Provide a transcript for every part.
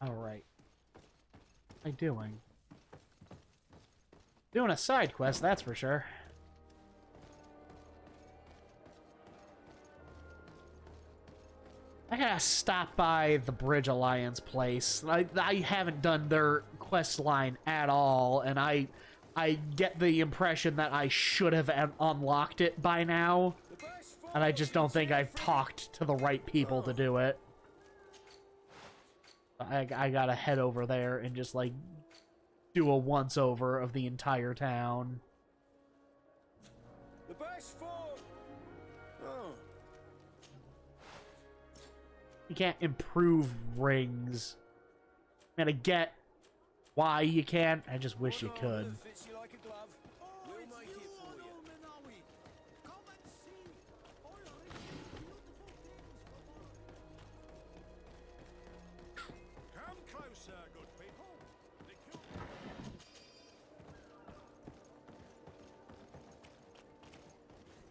Alright. What am I doing? Doing a side quest, that's for sure. I gotta stop by the Bridge Alliance place. I haven't done their quest line at all, and I get the impression that I should have unlocked it by now, and I just don't think I've talked to the right people to do it. I gotta head over there and just, like, do a once-over of the entire town. The best form. Oh. You can't improve rings. And I get why you can't. I just wish you could. Fits you like a glove. We'll make it for you. Come closer, good people.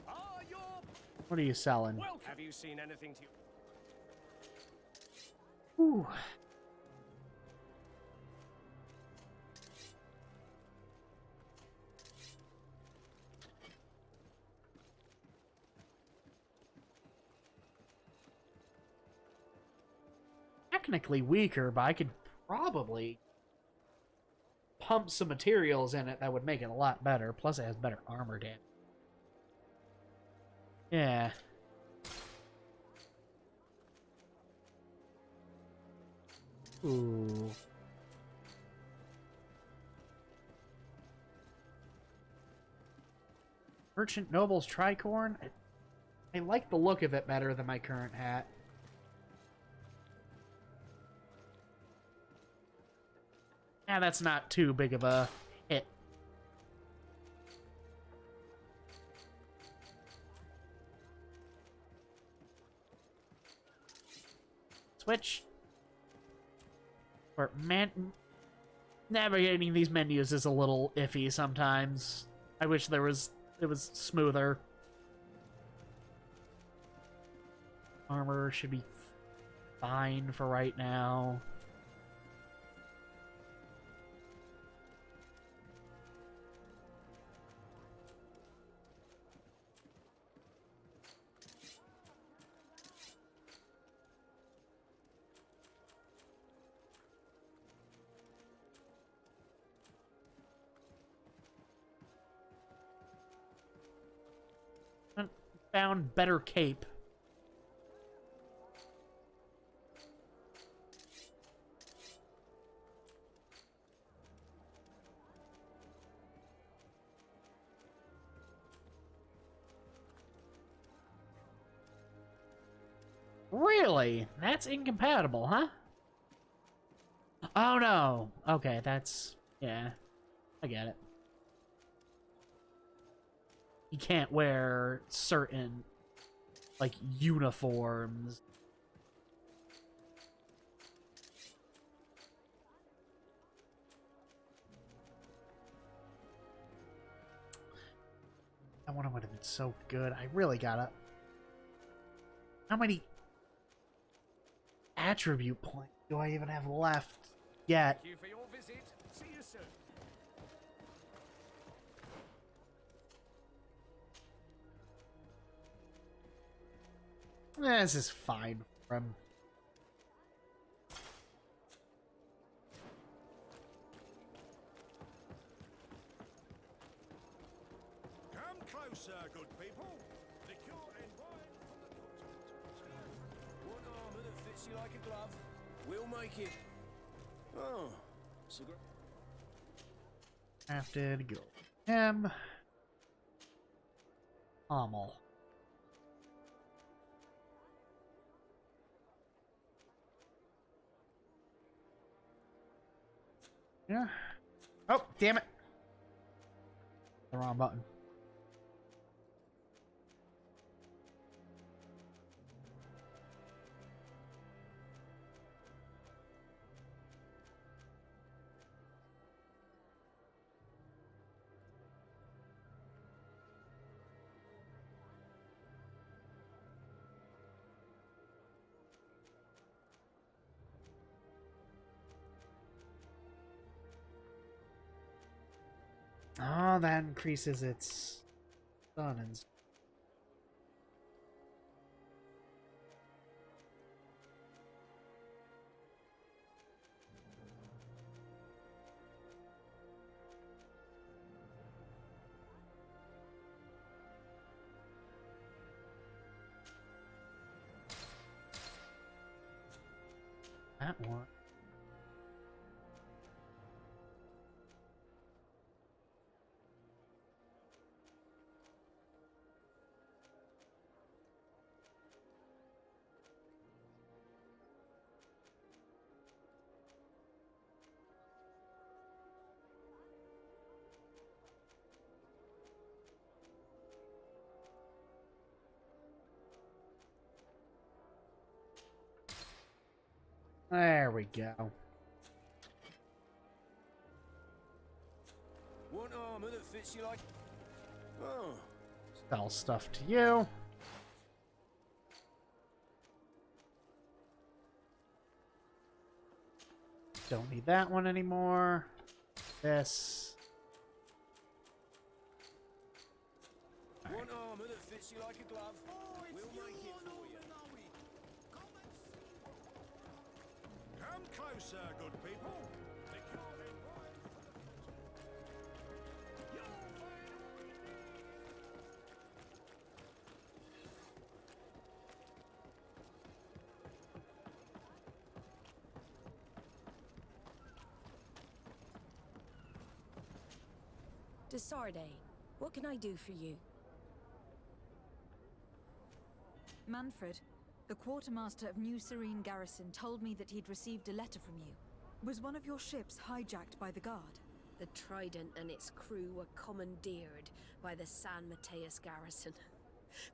Ah, you're What are you selling? welcome. Have you seen anything to? Whew. Technically weaker, but I could probably pump some materials in it that would make it a lot better. Plus, it has better armor damage. Yeah. Ooh. Merchant Noble's Tricorn? I like the look of it better than my current hat. Yeah, that's not too big of a hit. Switch. Or navigating these menus is a little iffy sometimes. I wish it was smoother. Armor should be fine for right now. Found better cape. Really? That's incompatible, huh? Oh no. Okay, that's... yeah. I get it. You can't wear certain, like, uniforms. That one would have been so good. I really gotta... How many attribute points do I even have left yet? Thank you for your visit. See you soon. This is fine for him. Come closer, good people. Liquor and wine from the continent. One armor that fits you like a glove. We'll make it. Oh, cigarette. Crafted, go. M. Pommel. Yeah. Oh, damn it. The wrong button. Oh, that increases its stun and stuff. That one. There we go. Want armor that fits you like... Oh, Sell stuff to you. Don't need that one anymore. This. want armor that fits you like a glove? We'll make it for you. Come closer, good people. Liquor and wine for the Your Desarde, what can I do for you? Manfred, the quartermaster of New Serene Garrison told me that he'd received a letter from you. Was one of your ships hijacked by the guard? The Trident and its crew were commandeered by the San Mateus Garrison.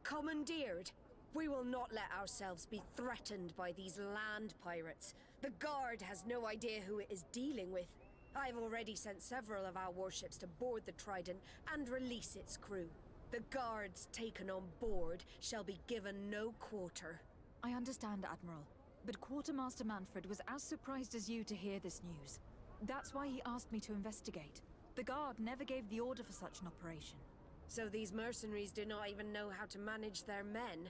Commandeered? We will not let ourselves be threatened by these land pirates. The guard has no idea who it is dealing with. I've already sent several of our warships to board the Trident and release its crew. The guards taken on board shall be given no quarter. I understand, Admiral, but Quartermaster Manfred was as surprised as you to hear this news. That's why he asked me to investigate. The guard never gave the order for such an operation. So these mercenaries do not even know how to manage their men?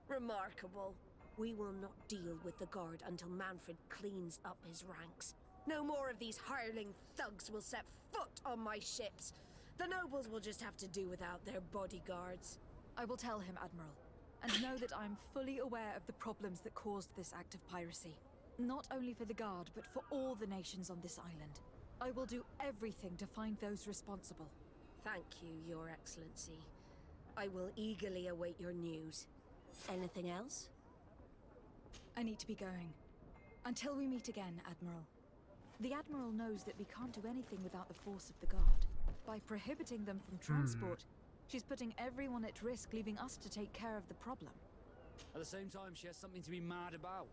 Remarkable. We will not deal with the guard until Manfred cleans up his ranks. No more of these hireling thugs will set foot on my ships. The nobles will just have to do without their bodyguards. I will tell him, Admiral, and know that I'm fully aware of the problems that caused this act of piracy. Not only for the guard, but for all the nations on this island. I will do everything to find those responsible. Thank you, Your Excellency. I will eagerly await your news. Anything else? I need to be going. Until we meet again, Admiral. The Admiral knows that we can't do anything without the force of the guard. By prohibiting them from transport, she's putting everyone at risk, leaving us to take care of the problem. At the same time, she has something to be mad about.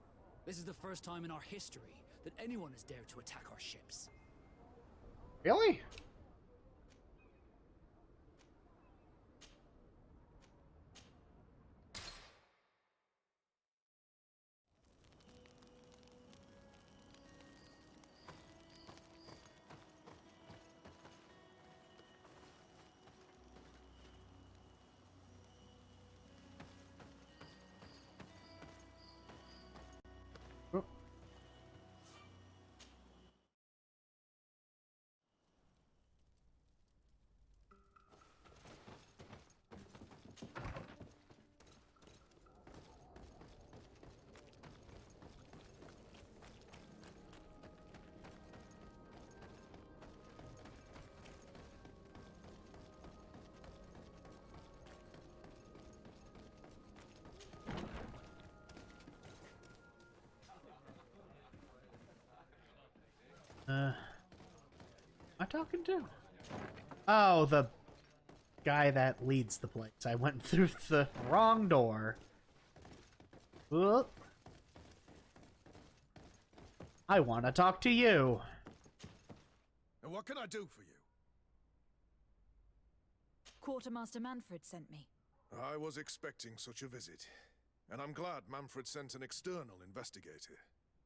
This is the first time in our history that anyone has dared to attack our ships. Really? Oh. Am I talking to? Oh, the guy that leads the place. I went through the wrong door. Whoop. I want to talk to you. And what can I do for you? Quartermaster Manfred sent me. I was expecting such a visit, and I'm glad Manfred sent an external investigator.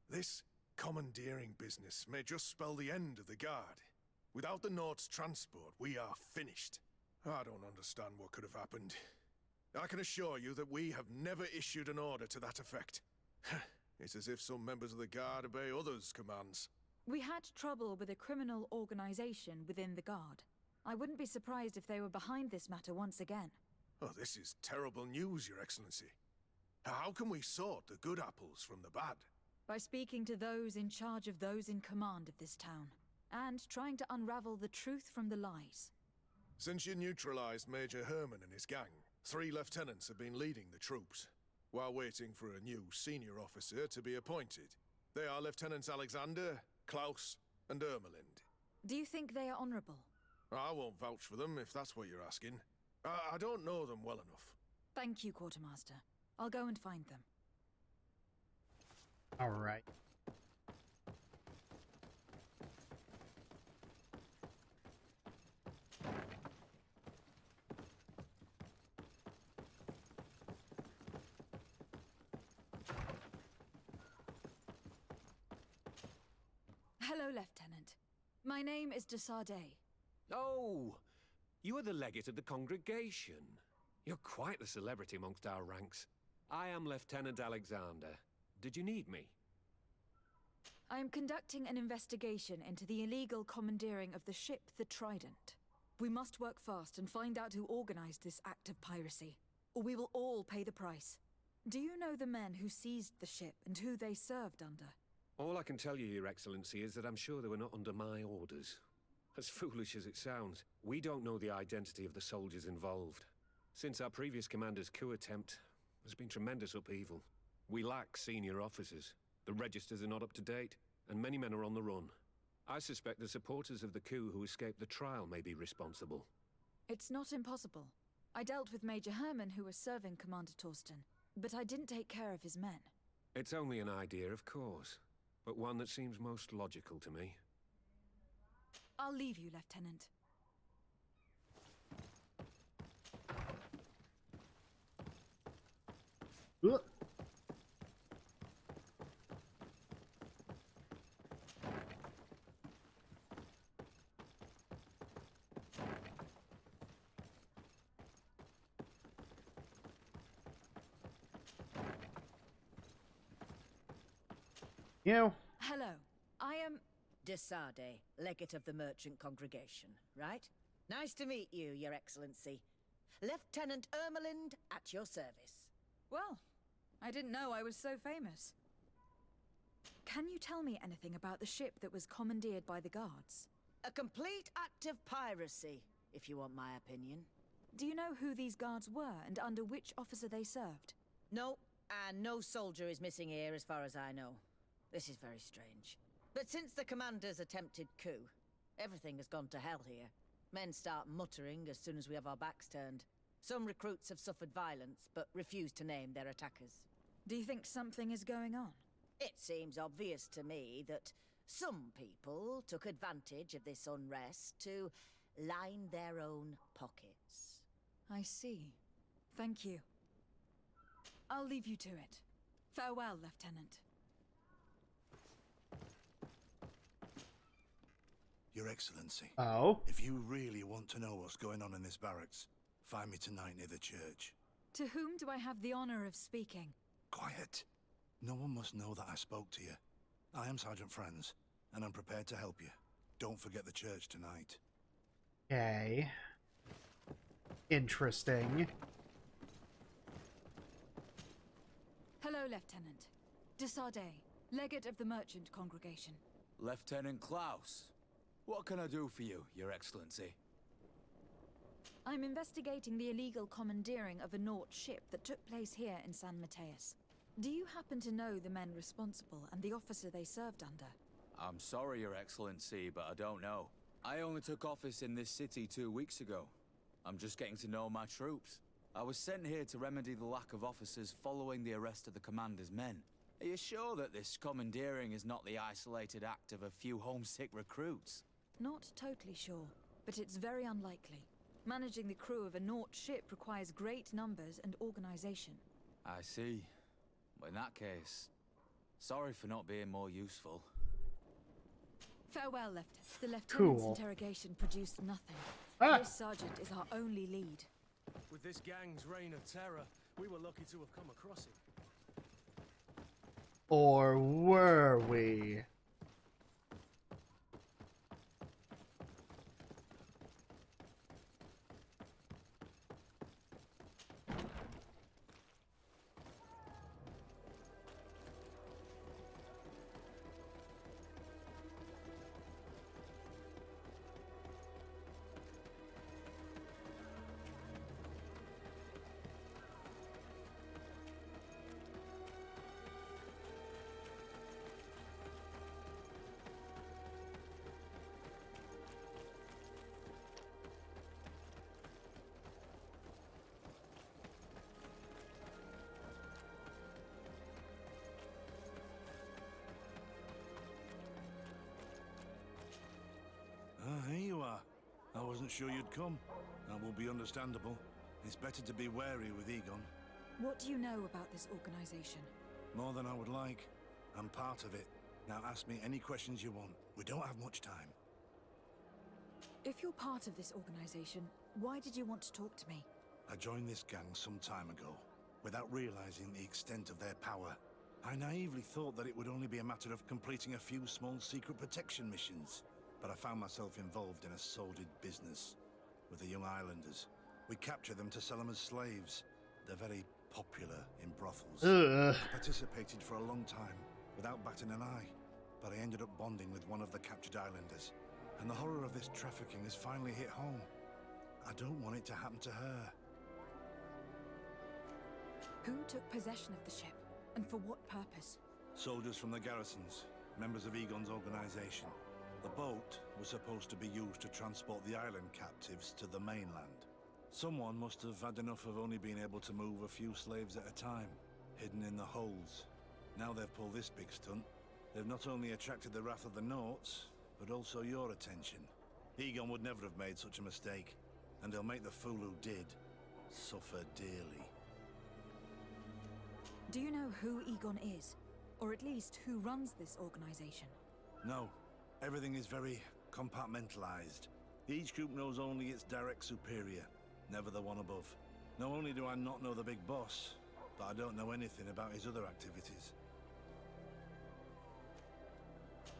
This commandeering business may just spell the end of the guard. Without the Nord's transport, we are finished. I don't understand what could have happened. I can assure you that we have never issued an order to that effect. It's as if some members of the Guard obey others' commands. We had trouble with a criminal organization within the Guard. I wouldn't be surprised if they were behind this matter once again. Oh, this is terrible news, Your Excellency. How can we sort the good apples from the bad? By speaking to those in charge of those in command of this town, and trying to unravel the truth from the lies. Since you neutralized Major Herman and his gang, 3 lieutenants have been leading the troops, while waiting for a new senior officer to be appointed. They are Lieutenants Alexander, Klaus, and Ermelind. Do you think they are honorable? I won't vouch for them if that's what you're asking. I don't know them well enough. Thank you, Quartermaster. I'll go and find them. All right. Hello, Lieutenant. My name is de Sardet. Oh, you are the legate of the congregation. You're quite the celebrity amongst our ranks. I am Lieutenant Alexander. Did you need me? I am conducting an investigation into the illegal commandeering of the ship, the Trident. We must work fast and find out who organized this act of piracy, or we will all pay the price. Do you know the men who seized the ship and who they served under? All I can tell you, Your Excellency, is that I'm sure they were not under my orders. As foolish as it sounds, we don't know the identity of the soldiers involved. Since our previous commander's coup attempt, there's been tremendous upheaval. We lack senior officers. The registers are not up to date, and many men are on the run. I suspect the supporters of the coup who escaped the trial may be responsible. It's not impossible. I dealt with Major Herman, who was serving Commander Torsten, but I didn't take care of his men. It's only an idea, of course, but one that seems most logical to me. I'll leave you, Lieutenant. Ugh. You. Hello. I am... De Sardet, legate of the merchant congregation, right? Nice to meet you, Your Excellency. Lieutenant Ermelind at your service. Well, I didn't know I was so famous. Can you tell me anything about the ship that was commandeered by the guards? A complete act of piracy, if you want my opinion. Do you know who these guards were and under which officer they served? No, and no soldier is missing here as far as I know. This is very strange. But since the commander's attempted coup, everything has gone to hell here. Men start muttering as soon as we have our backs turned. Some recruits have suffered violence, but refuse to name their attackers. Do you think something is going on? It seems obvious to me that some people took advantage of this unrest to line their own pockets. I see. Thank you. I'll leave you to it. Farewell, Lieutenant. Your Excellency, Oh. if you really want to know what's going on in this barracks, find me tonight near the church. To whom do I have the honor of speaking? Quiet. No one must know that I spoke to you. I am Sergeant Franz, and I'm prepared to help you. Don't forget the church tonight. Okay. Interesting. Hello, Lieutenant. De Sardet, legate of the merchant congregation. Lieutenant Klaus, what can I do for you, Your Excellency? I'm investigating the illegal commandeering of a Nort ship that took place here in San Mateus. Do you happen to know the men responsible and the officer they served under? I'm sorry, Your Excellency, but I don't know. I only took office in this city 2 weeks ago. I'm just getting to know my troops. I was sent here to remedy the lack of officers following the arrest of the commander's men. Are you sure that this commandeering is not the isolated act of a few homesick recruits? Not totally sure, but it's very unlikely. Managing the crew of a Nort ship requires great numbers and organization. I see. Well, in that case, sorry for not being more useful. Farewell, Lieutenant. The lieutenant's Cool. interrogation produced nothing. Ah. This sergeant is our only lead. With this gang's reign of terror, we were lucky to have come across him. Or were we? Ah, here you are. I wasn't sure you'd come. That will be understandable. It's better to be wary with Egon. What do you know about this organization? More than I would like. I'm part of it. Now ask me any questions you want. We don't have much time. If you're part of this organization, why did you want to talk to me? I joined this gang some time ago, without realizing the extent of their power. I naively thought that it would only be a matter of completing a few small secret protection missions. But I found myself involved in a sordid business with the young islanders. We capture them to sell them as slaves. They're very popular in brothels. Ugh. I participated for a long time, without batting an eye. But I ended up bonding with one of the captured islanders. And the horror of this trafficking has finally hit home. I don't want it to happen to her. Who took possession of the ship, and for what purpose? Soldiers from the garrisons, members of Egon's organization. The boat was supposed to be used to transport the island captives to the mainland. Someone must have had enough of only being able to move a few slaves at a time, hidden in the holds. Now they've pulled this big stunt. They've not only attracted the wrath of the Nauts, but also your attention. Egon would never have made such a mistake, and he'll make the fool who did suffer dearly. Do you know who Egon is? Or at least who runs this organization? No. Everything is very compartmentalized. Each group knows only its direct superior, never the one above. Not only do I not know the big boss, but I don't know anything about his other activities.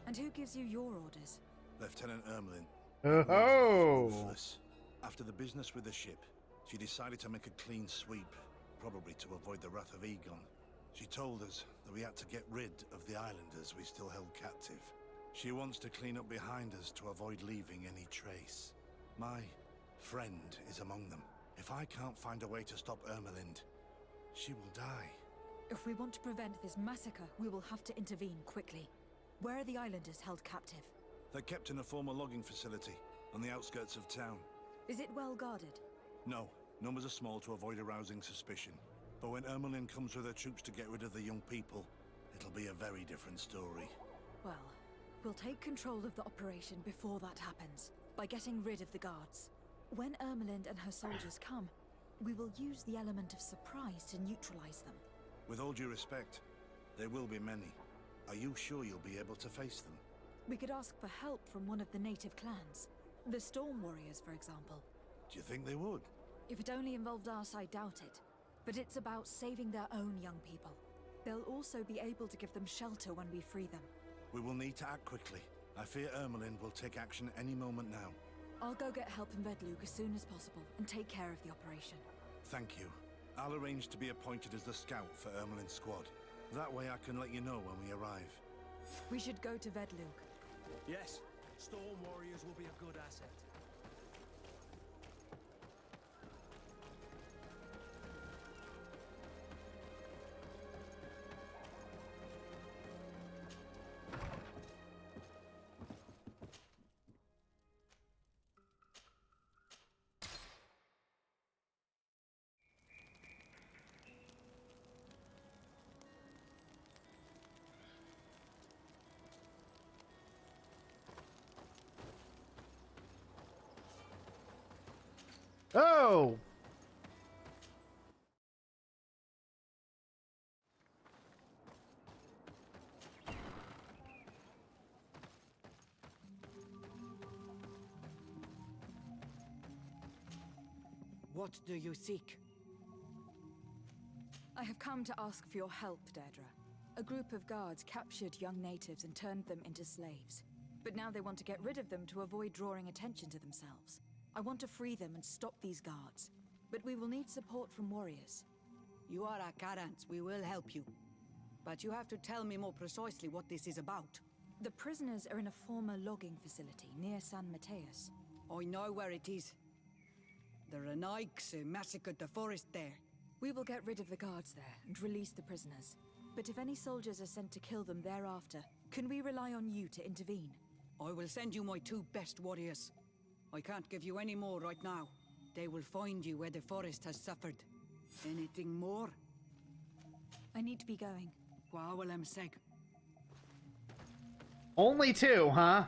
And who gives you your orders? Lieutenant Ermelin. Oh. Ruthless. After the business with the ship, she decided to make a clean sweep, probably to avoid the wrath of Egon. She told us that we had to get rid of the islanders we still held captive. She wants to clean up behind us to avoid leaving any trace. My friend is among them. If I can't find a way to stop Ermelind, she will die. If we want to prevent this massacre, we will have to intervene quickly. Where are the islanders held captive? They're kept in a former logging facility on the outskirts of town. Is it well guarded? No, numbers are small to avoid arousing suspicion. But when Ermelin comes with her troops to get rid of the young people, it'll be a very different story. Well, we'll take control of the operation before that happens, by getting rid of the guards. When Ermelind and her soldiers come, we will use the element of surprise to neutralize them. With all due respect, there will be many. Are you sure you'll be able to face them? We could ask for help from one of the native clans. The Storm Warriors, for example. Do you think they would? If it only involved us, I doubt it. But it's about saving their own young people. They'll also be able to give them shelter when we free them. We will need to act quickly. I fear Ermelin will take action any moment now. I'll go get help in Vedlug as soon as possible and take care of the operation. Thank you. I'll arrange to be appointed as the scout for Ermelin's squad. That way I can let you know when we arrive. We should go to Vedlug. Yes, Storm Warriors will be a good asset. Oh! What do you seek? I have come to ask for your help, Deirdre. A group of guards captured young natives and turned them into slaves. But now they want to get rid of them to avoid drawing attention to themselves. I want to free them and stop these guards. But we will need support from warriors. You are a Karants. We will help you. But you have to tell me more precisely what this is about. The prisoners are in a former logging facility near San Mateus. I know where it is. The Renaiks massacred the forest there. We will get rid of the guards there and release the prisoners. But if any soldiers are sent to kill them thereafter, can we rely on you to intervene? I will send you my 2 best warriors. I can't give you any more right now. They will find you where the forest has suffered. Anything more? I need to be going. Wawalem seg. Only 2, huh?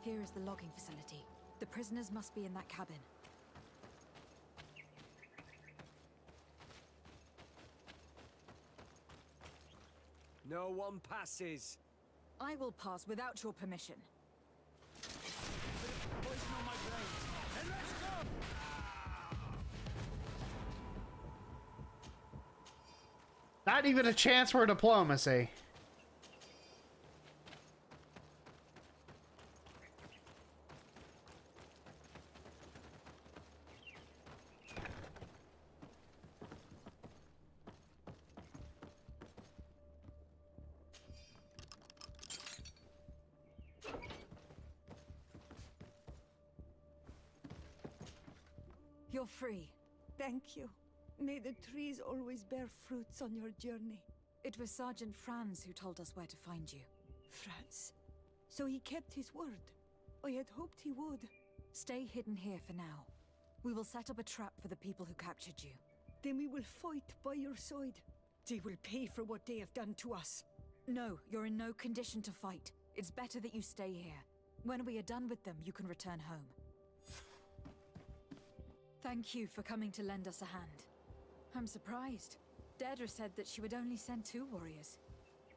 Here is the logging facility. The prisoners must be in that cabin. No one passes. I will pass without your permission. Poison on my brain. And let's go! Not even a chance for diplomacy. You're free. Thank you. May the trees always bear fruits on your journey. It was Sergeant Franz who told us where to find you. Franz. So he kept his word. I had hoped he would. Stay hidden here for now. We will set up a trap for the people who captured you. Then we will fight by your side. They will pay for what they have done to us. No, you're in no condition to fight. It's better that you stay here. When we are done with them, you can return home. Thank you for coming to lend us a hand. I'm surprised. Deirdre said that she would only send 2 warriors.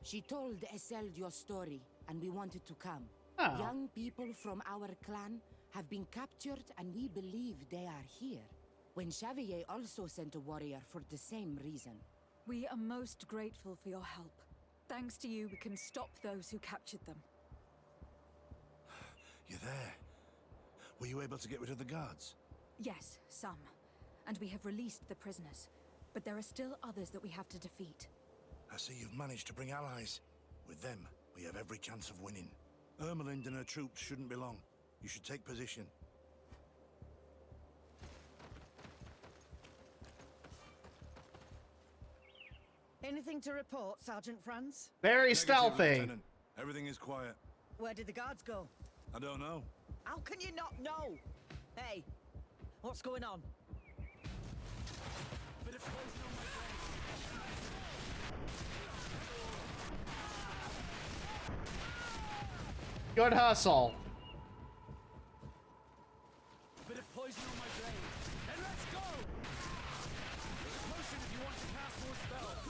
She told Eseld your story, and we wanted to come. Oh. Young people from our clan have been captured, and we believe they are here. When Xavier also sent a warrior for the same reason. We are most grateful for your help. Thanks to you, we can stop those who captured them. You're there. Were you able to get rid of the guards? Yes, some. And we have released the prisoners. But there are still others that we have to defeat. I see you've managed to bring allies. With them, we have every chance of winning. Ermelind and her troops shouldn't be long. You should take position. Anything to report, Sergeant Franz? Very Negative, stealthy. Lieutenant. Everything is quiet. Where did the guards go? I don't know. How can you not know? Hey, what's going on? Bit of poison on my brain. Good hustle. Bit of poison on my brain. And let's go! Potion if you want to cast more spells.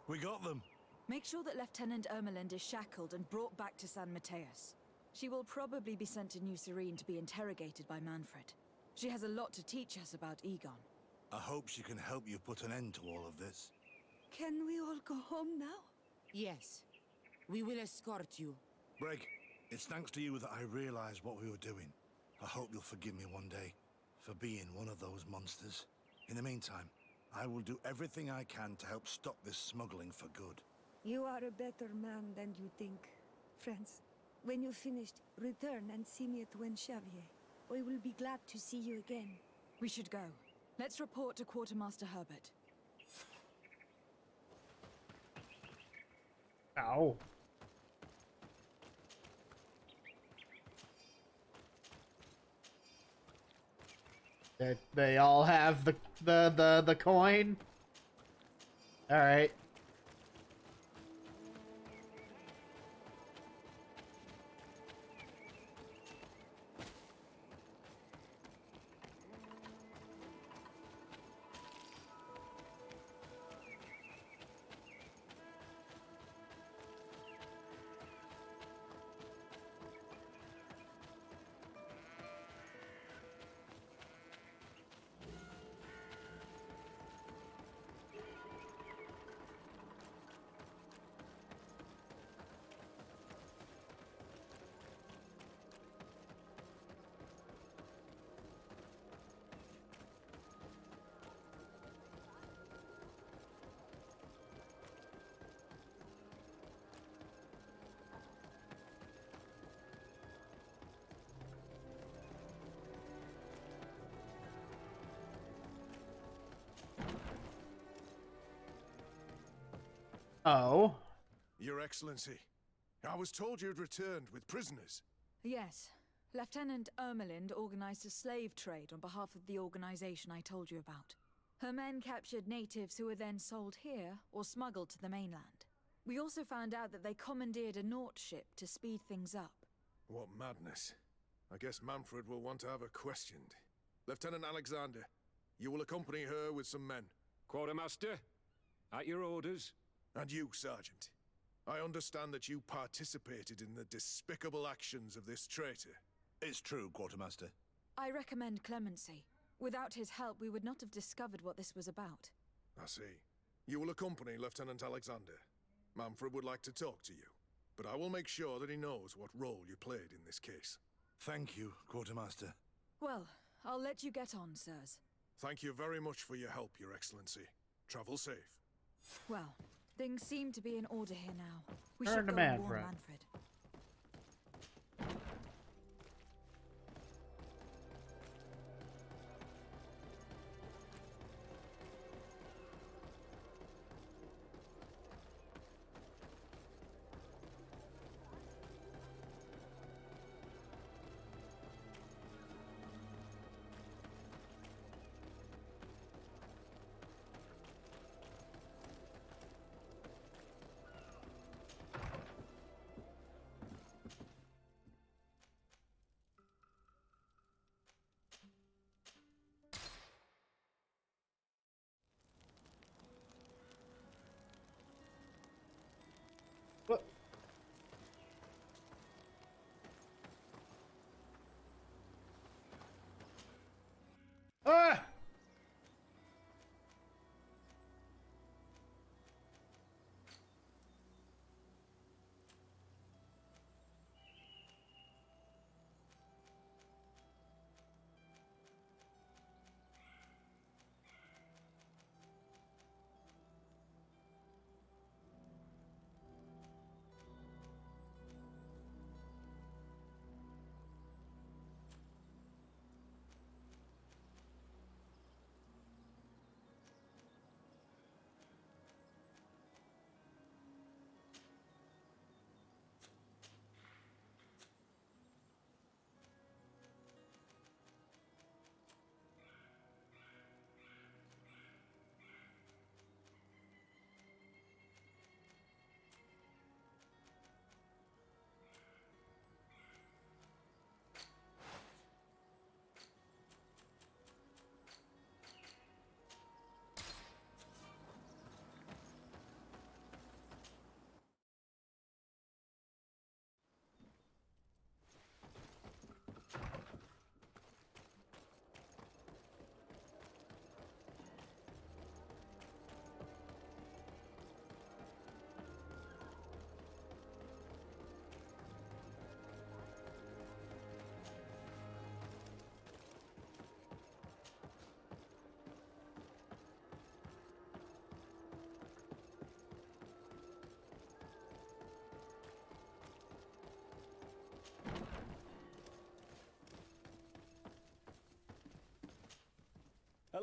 We got them. Make sure that Lieutenant Ermeland is shackled and brought back to San Mateus. She will probably be sent to New Serene to be interrogated by Manfred. She has a lot to teach us about Egon. I hope she can help you put an end to all of this. Can we all go home now? Yes. We will escort you. Greg, it's thanks to you that I realized what we were doing. I hope you'll forgive me one day for being one of those monsters. In the meantime, I will do everything I can to help stop this smuggling for good. You are a better man than you think. Friends, when you're finished, return and see me at Xavier. I will be glad to see you again. We should go. Let's report to Quartermaster Herbert. Ow. They all have the coin. All right. Oh. Your Excellency, I was told you'd returned with prisoners. Yes. Lieutenant Ermelind organized a slave trade on behalf of the organization I told you about. Her men captured natives who were then sold here or smuggled to the mainland. We also found out that they commandeered a Naut ship to speed things up. What madness. I guess Manfred will want to have her questioned. Lieutenant Alexander, you will accompany her with some men. Quartermaster, at your orders. And you, Sergeant. I understand that you participated in the despicable actions of this traitor. It's true, Quartermaster. I recommend clemency. Without his help, we would not have discovered what this was about. I see. You will accompany Lieutenant Alexander. Manfred would like to talk to you, but I will make sure that he knows what role you played in this case. Thank you, Quartermaster. Well, I'll let you get on, sirs. Thank you very much for your help, Your Excellency. Travel safe. Well, things seem to be in order here now. We Turn should to go and warn Manfred. Manfred.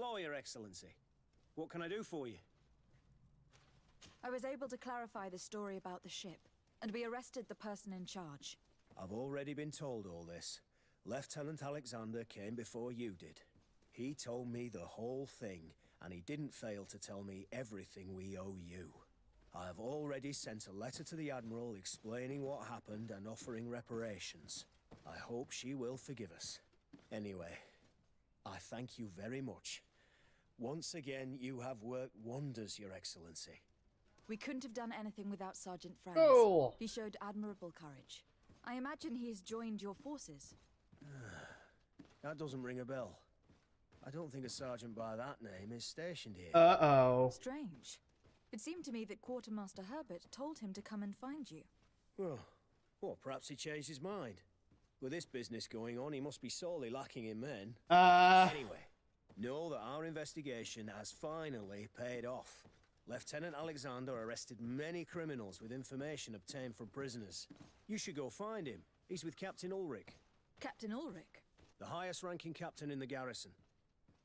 Hello, Your Excellency. What can I do for you? I was able to clarify the story about the ship, and we arrested the person in charge. I've already been told all this. Lieutenant Alexander came before you did. He told me the whole thing, and he didn't fail to tell me everything we owe you. I have already sent a letter to the Admiral explaining what happened and offering reparations. I hope she will forgive us. Anyway, I thank you very much. Once again, you have worked wonders, Your Excellency. We couldn't have done anything without Sergeant Franz. Cool. He showed admirable courage. I imagine he has joined your forces. That doesn't ring a bell. I don't think a sergeant by that name is stationed here. Uh-oh. Strange. It seemed to me that Quartermaster Herbert told him to come and find you. Well, perhaps he changed his mind. With this business going on, he must be sorely lacking in men. Anyway, know that our investigation has finally paid off. Lieutenant Alexander arrested many criminals with information obtained from prisoners. You should go find him. He's with Captain Ulrich. Captain Ulrich? The highest-ranking captain in the garrison.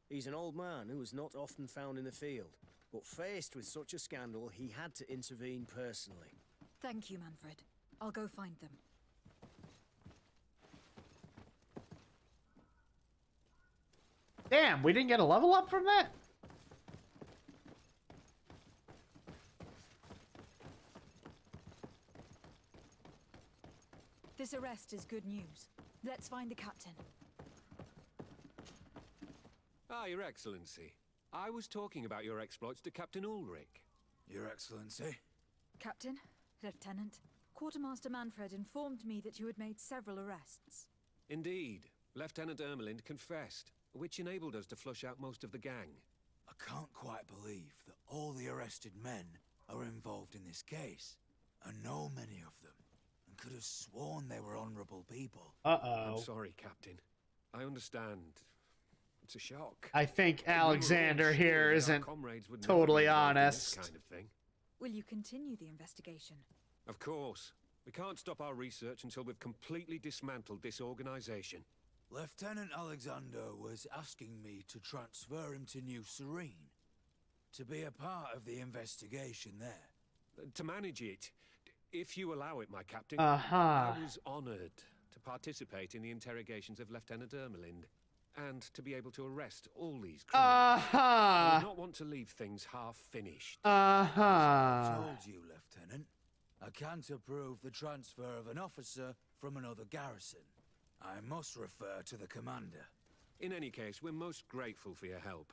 He's an old man who is not often found in the field, but faced with such a scandal, he had to intervene personally. Thank you, Manfred. I'll go find them. Damn, we didn't get a level up from that? This arrest is good news. Let's find the captain. Ah, Your Excellency. I was talking about your exploits to Captain Ulrich. Your Excellency? Captain, Lieutenant, Quartermaster Manfred informed me that you had made several arrests. Indeed. Lieutenant Ermelind confessed, which enabled us to flush out most of the gang. I can't quite believe that all the arrested men are involved in this case. I know many of them, and could have sworn they were honorable people. Uh-oh. I'm sorry, Captain. I understand. It's a shock. I think We were all Alexander sure here that our isn't comrades would never totally be involved in honest. this kind of thing. Will you continue the investigation? Of course. We can't stop our research until we've completely dismantled this organization. Lieutenant Alexander was asking me to transfer him to New Serene, to be a part of the investigation there. To manage it, if you allow it, my captain, Uh-huh. I was honored to participate in the interrogations of Lieutenant Ermelind, and to be able to arrest all these criminals. I Uh-huh. do not want to leave things half-finished. I Uh-huh. told you, Lieutenant. I can't approve the transfer of an officer from another garrison. I must refer to the commander. In any case, we're most grateful for your help.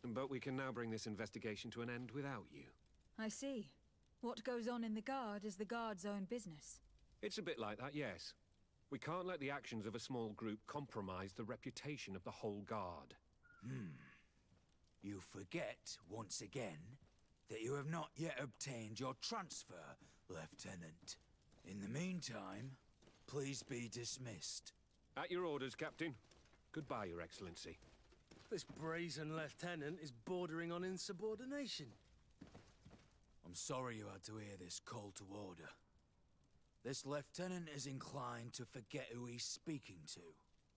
But we can now bring this investigation to an end without you. I see. What goes on in the Guard is the Guard's own business. It's a bit like that, yes. We can't let the actions of a small group compromise the reputation of the whole Guard. You forget, once again, that you have not yet obtained your transfer, Lieutenant. In the meantime, please be dismissed. At your orders, Captain. Goodbye, Your Excellency. This brazen lieutenant is bordering on insubordination. I'm sorry you had to hear this call to order. This lieutenant is inclined to forget who he's speaking to.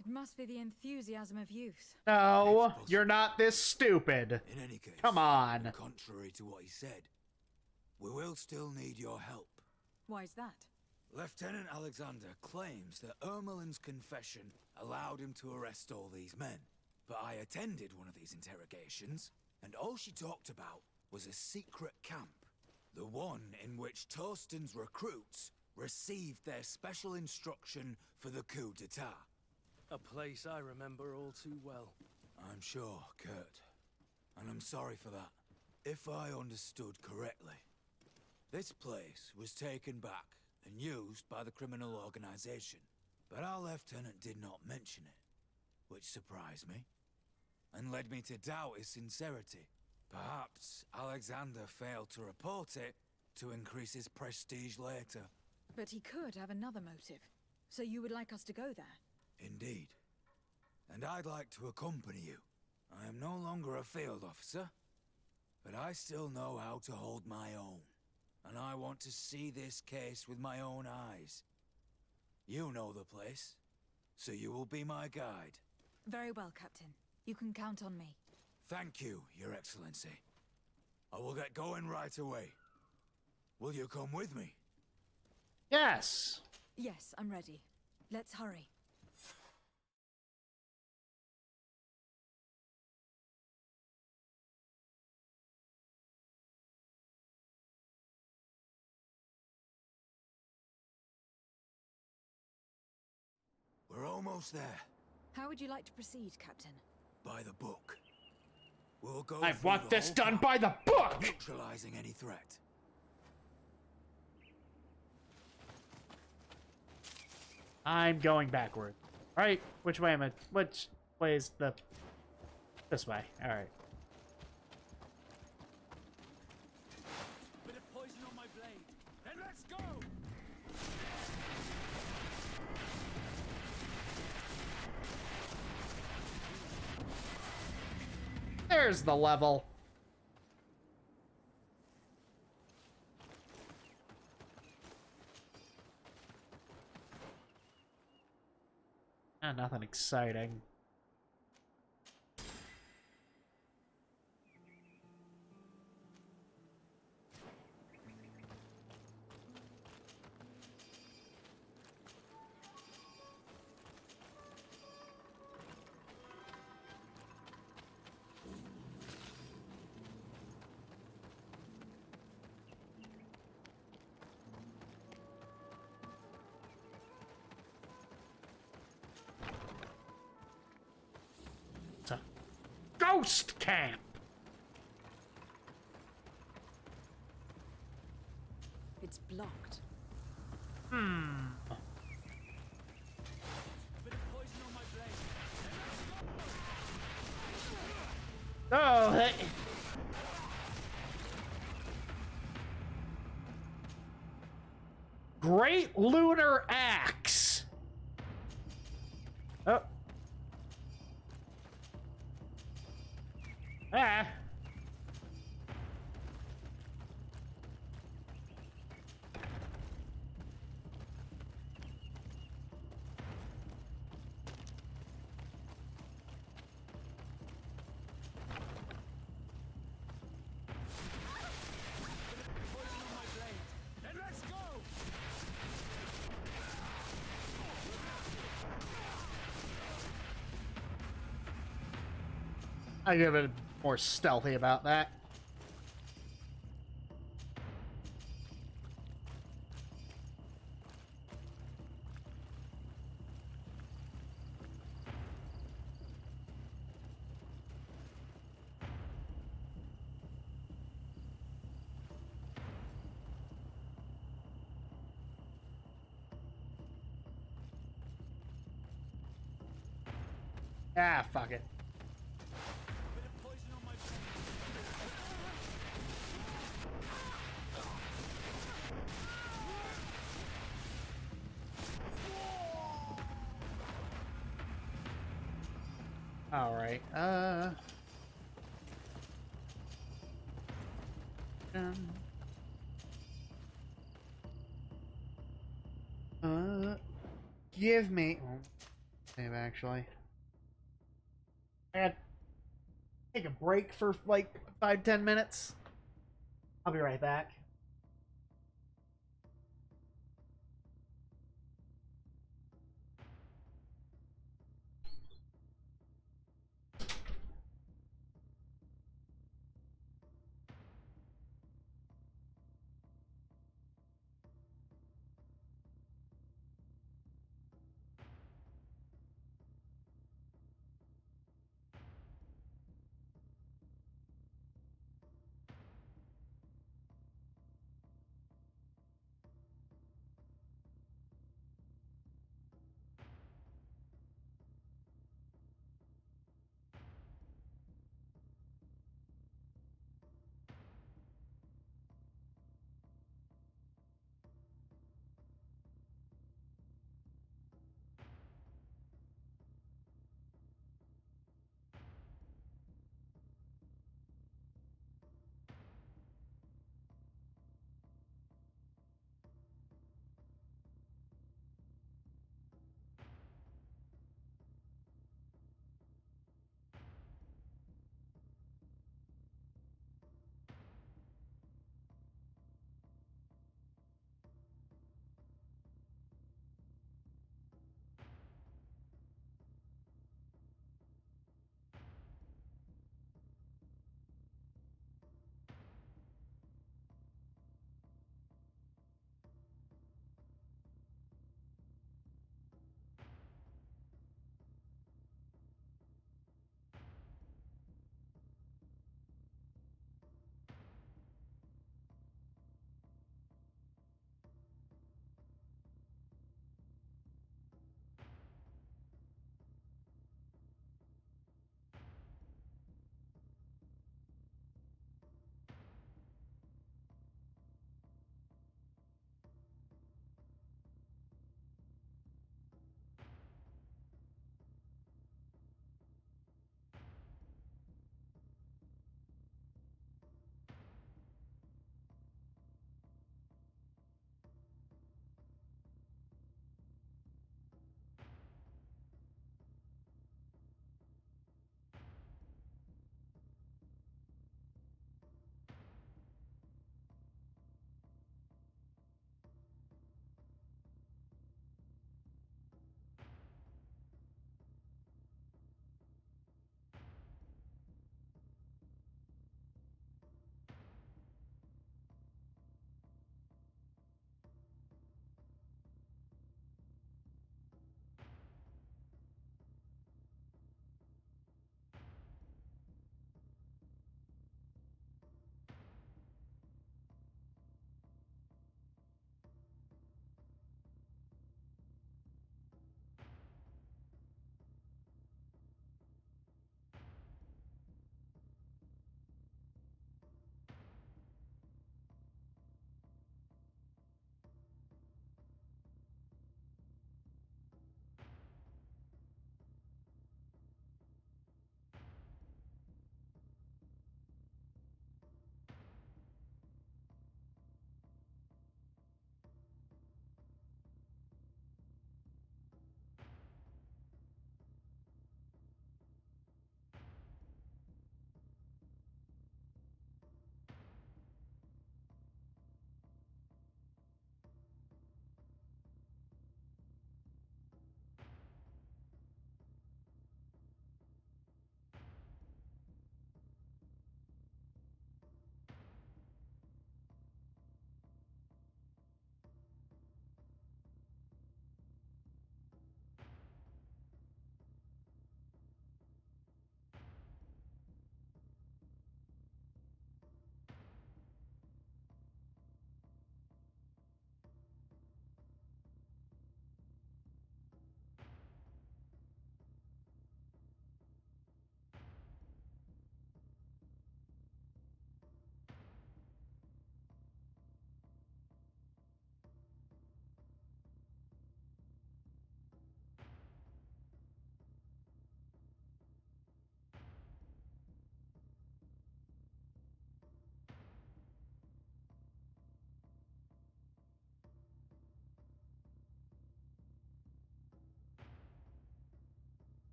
It must be the enthusiasm of youth. No, you're not this stupid. In any case, Come on. contrary to what he said, we will still need your help. Why's that? Lieutenant Alexander claims that Ermelin's confession allowed him to arrest all these men. But I attended one of these interrogations, and all she talked about was a secret camp. The one in which Torsten's recruits received their special instruction for the coup d'etat. A place I remember all too well. I'm sure, Kurt. And I'm sorry for that. If I understood correctly, this place was taken back and used by the criminal organization. But our lieutenant did not mention it, which surprised me, and led me to doubt his sincerity. Perhaps Alexander failed to report it to increase his prestige later. But he could have another motive. So you would like us to go there? Indeed. And I'd like to accompany you. I am no longer a field officer, but I still know how to hold my own. And I want to see this case with my own eyes. You know the place, so you will be my guide. Very well, Captain. You can count on me. Thank you, Your Excellency. I will get going right away. Will you come with me? Yes. Yes, I'm ready. Let's hurry. We're almost there. How would you like to proceed, Captain? By the book. We'll go I through want the this whole done camp, by the book! neutralizing any threat. I'm going backward. Right? Which way am I? Which way is the... This way. Alright. Bit of poison on my blade. Then let's go! There's the level. Ah, nothing exciting. It's a ghost camp. It's blocked. Bit of poison on my blade. Oh, hey. Great Lunar Axe. Oh. Ah. Then let's go! I give it more stealthy about that. Ah, fuck it. Bit of poison on my blade. All right. Give me. Oh, save actually. I gotta take a break for like 5-10 minutes. I'll be right back.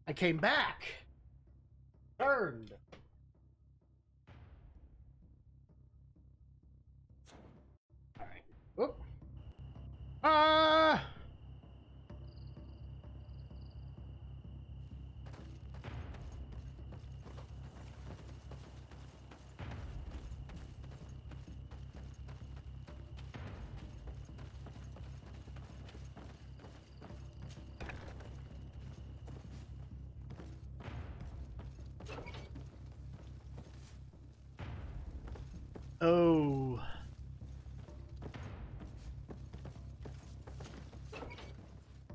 I came back. Turned. Alright. Whoop. Ah! Oh.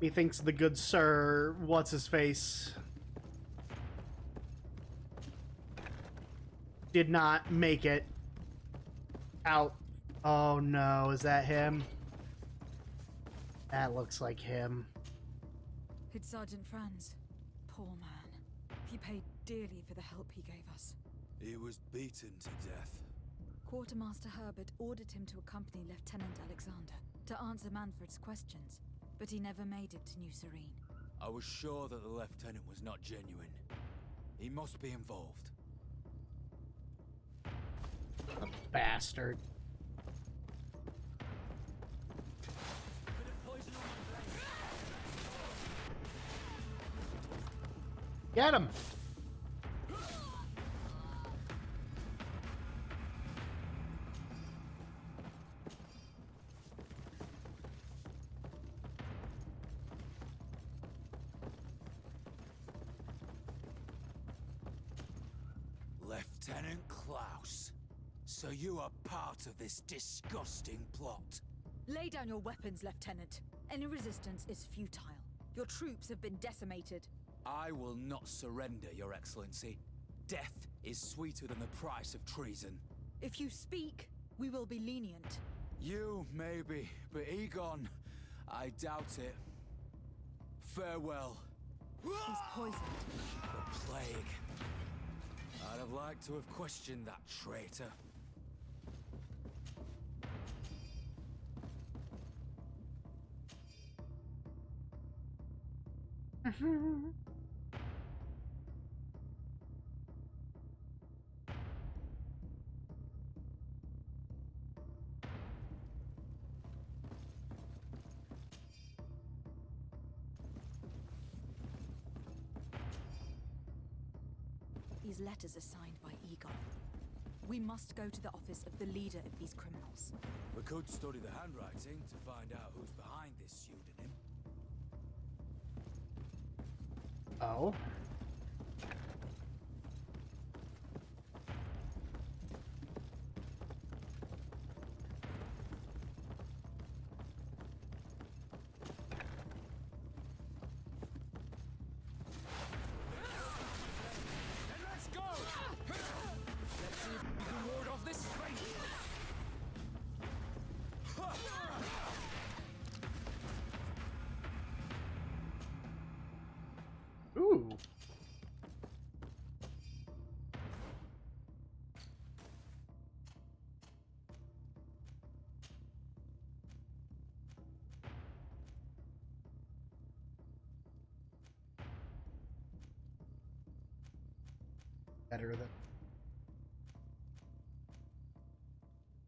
He thinks the good sir, what's his face, did not make it out. Oh no, is that him? That looks like him. It's Sergeant Franz. Poor man. He paid dearly for the help he gave us. He was beaten to death. Quartermaster Herbert ordered him to accompany Lieutenant Alexander to answer Manfred's questions, but he never made it to New Serene. I was sure that the lieutenant was not genuine. He must be involved. A bastard. Get him! Lieutenant Klaus. So you are part of this disgusting plot. Lay down your weapons, Lieutenant. Any resistance is futile. Your troops have been decimated. I will not surrender, Your Excellency. Death is sweeter than the price of treason. If you speak, we will be lenient. You, maybe, but Egon, I doubt it. Farewell. He's poisoned. The plague. I'd have liked to have questioned that traitor. These letters are signed by Egon. We must go to the office of the leader of these criminals. We could study the handwriting to find out who's behind this pseudonym. Oh. Let's go! Let's see if we can ward off this fate! Ooh. Better than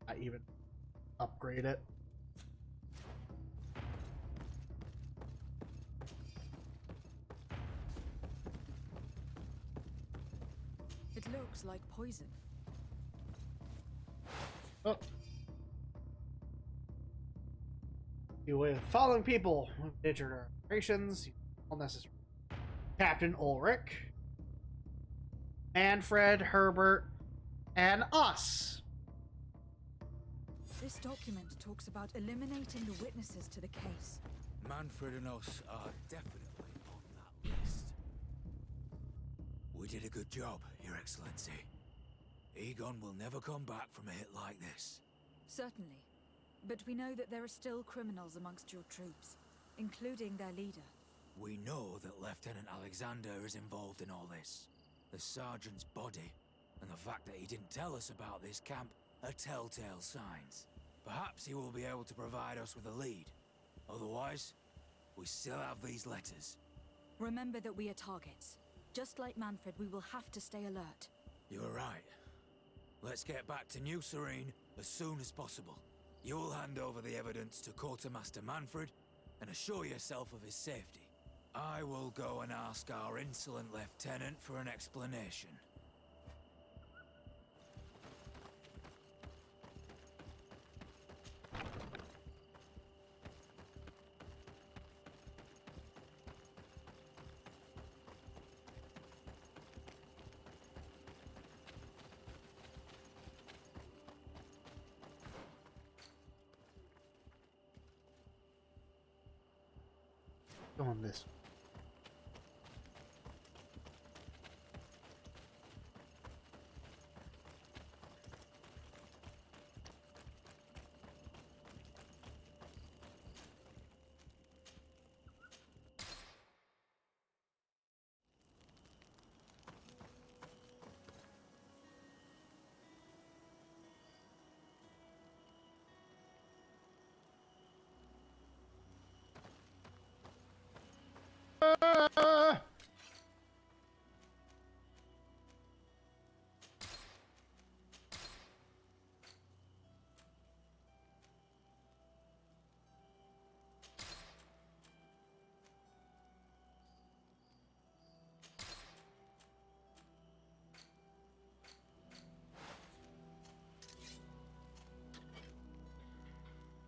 I even upgrade it. It looks like poison. Oh. You with following people with digital operations, all necessary. Captain Ulrich, Manfred, Herbert, and us. This document talks about eliminating the witnesses to the case. Manfred and us are definitely on that list. We did a good job, Your Excellency. Egon will never come back from a hit like this. Certainly. But we know that there are still criminals amongst your troops, including their leader. We know that Lieutenant Alexander is involved in all this. The sergeant's body, and the fact that he didn't tell us about this camp, are telltale signs. Perhaps he will be able to provide us with a lead. Otherwise, we still have these letters. Remember that we are targets. Just like Manfred, we will have to stay alert. You're right. Let's get back to New Serene as soon as possible. You'll hand over the evidence to Quartermaster Manfred and assure yourself of his safety. I will go and ask our insolent lieutenant for an explanation. Going this.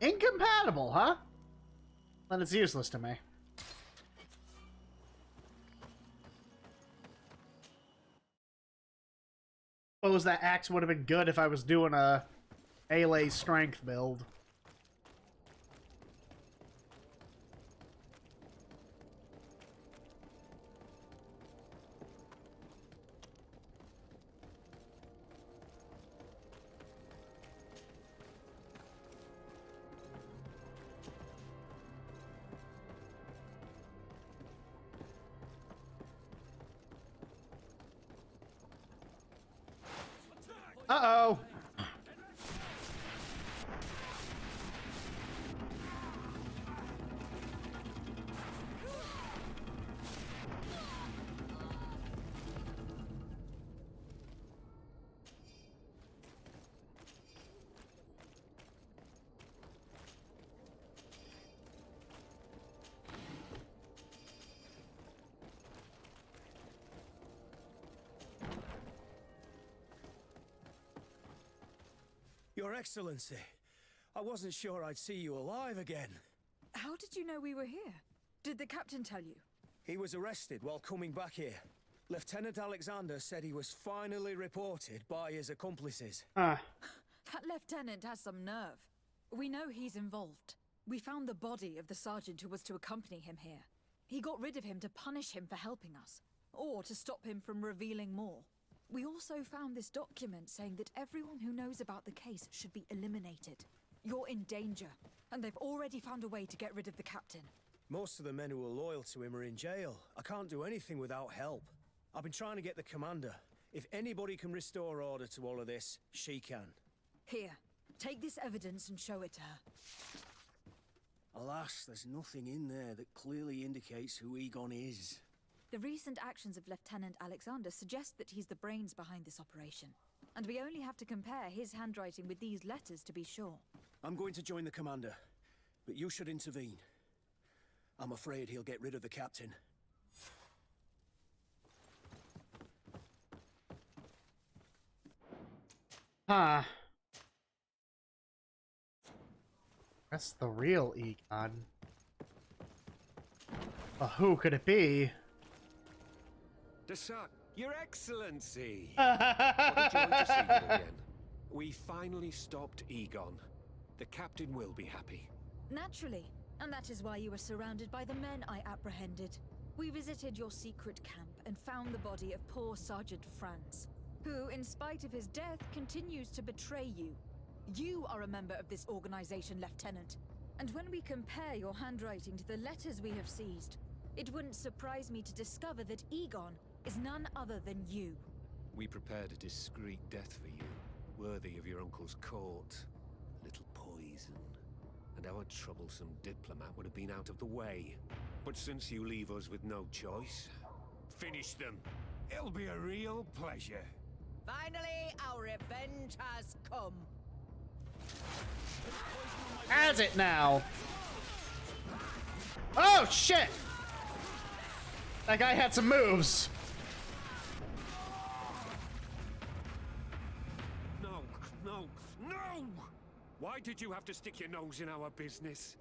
Incompatible, huh? Then it's useless to me. Suppose that axe would have been good if I was doing a melee strength build. Uh-oh. Your Excellency, I wasn't sure I'd see you alive again. How did you know we were here? Did the captain tell you? He was arrested while coming back here. Lieutenant Alexander said he was finally reported by his accomplices. That lieutenant has some nerve. We know he's involved. We found the body of the sergeant who was to accompany him here. He got rid of him to punish him for helping us, or to stop him from revealing more. We also found this document saying that everyone who knows about the case should be eliminated. You're in danger, and they've already found a way to get rid of the captain. Most of the men who are loyal to him are in jail. I can't do anything without help. I've been trying to get the commander. If anybody can restore order to all of this, she can. Here, take this evidence and show it to her. Alas, there's nothing in there that clearly indicates who Egon is. The recent actions of Lieutenant Alexander suggest that he's the brains behind this operation. And we only have to compare his handwriting with these letters to be sure. I'm going to join the commander, but you should intervene. I'm afraid he'll get rid of the captain. Huh. That's the real Egon. But who could it be? Desart, Your Excellency! What a joy to see you again. We finally stopped Egon. The captain will be happy. Naturally. And that is why you were surrounded by the men I apprehended. We visited your secret camp and found the body of poor Sergeant Franz, who, in spite of his death, continues to betray you. You are a member of this organization, Lieutenant. And when we compare your handwriting to the letters we have seized, it wouldn't surprise me to discover that Egon is none other than you. We prepared a discreet death for you, worthy of your uncle's court. A little poison, and our troublesome diplomat would have been out of the way. But since you leave us with no choice, finish them. It'll be a real pleasure. Finally, our revenge has come. Has it now? Oh, shit! That guy had some moves. No, no, no! Why did you have to stick your nose in our business?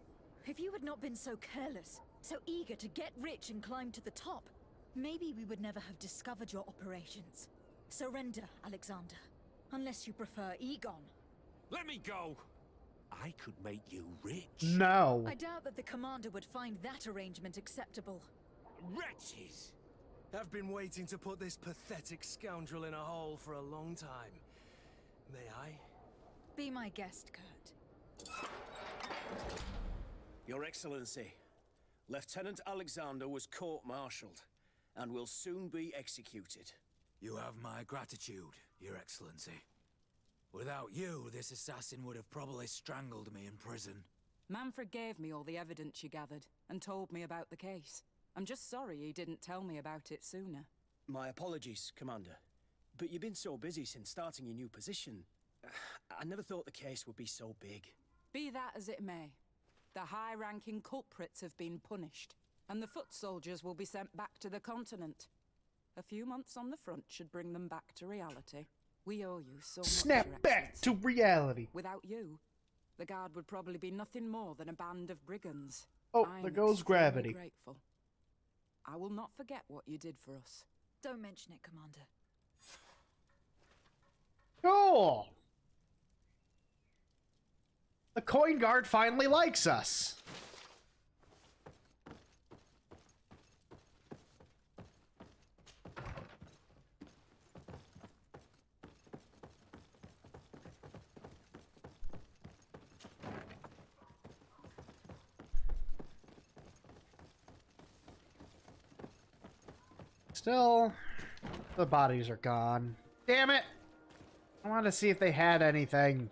If you had not been so careless, so eager to get rich and climb to the top, maybe we would never have discovered your operations. Surrender, Alexander. Unless you prefer Egon. Let me go! I could make you rich. No. I doubt that the commander would find that arrangement acceptable. Wretches! I've been waiting to put this pathetic scoundrel in a hole for a long time. May I? Be my guest, Kurt. Your Excellency, Lieutenant Alexander was court-martialed and will soon be executed. You have my gratitude, Your Excellency. Without you, this assassin would have probably strangled me in prison. Manfred gave me all the evidence you gathered and told me about the case. I'm just sorry he didn't tell me about it sooner. My apologies, Commander. But you've been so busy since starting your new position. I never thought the case would be so big. Be that as it may, the high-ranking culprits have been punished, and the foot soldiers will be sent back to the continent. A few months on the front should bring them back to reality. We owe you so much, Snap Your back to Excellency. reality. Without you, the Guard would probably be nothing more than a band of brigands. Oh, I'm there goes extremely gravity. Grateful. I will not forget what you did for us. Don't mention it, Commander. Cool. The coin guard finally likes us. Still, the bodies are gone. Damn it! I wanted to see if they had anything.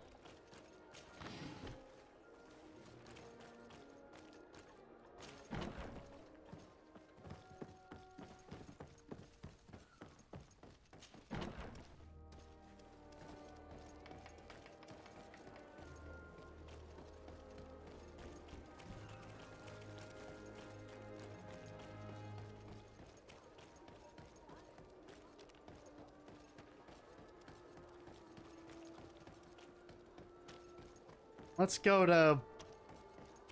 Let's go to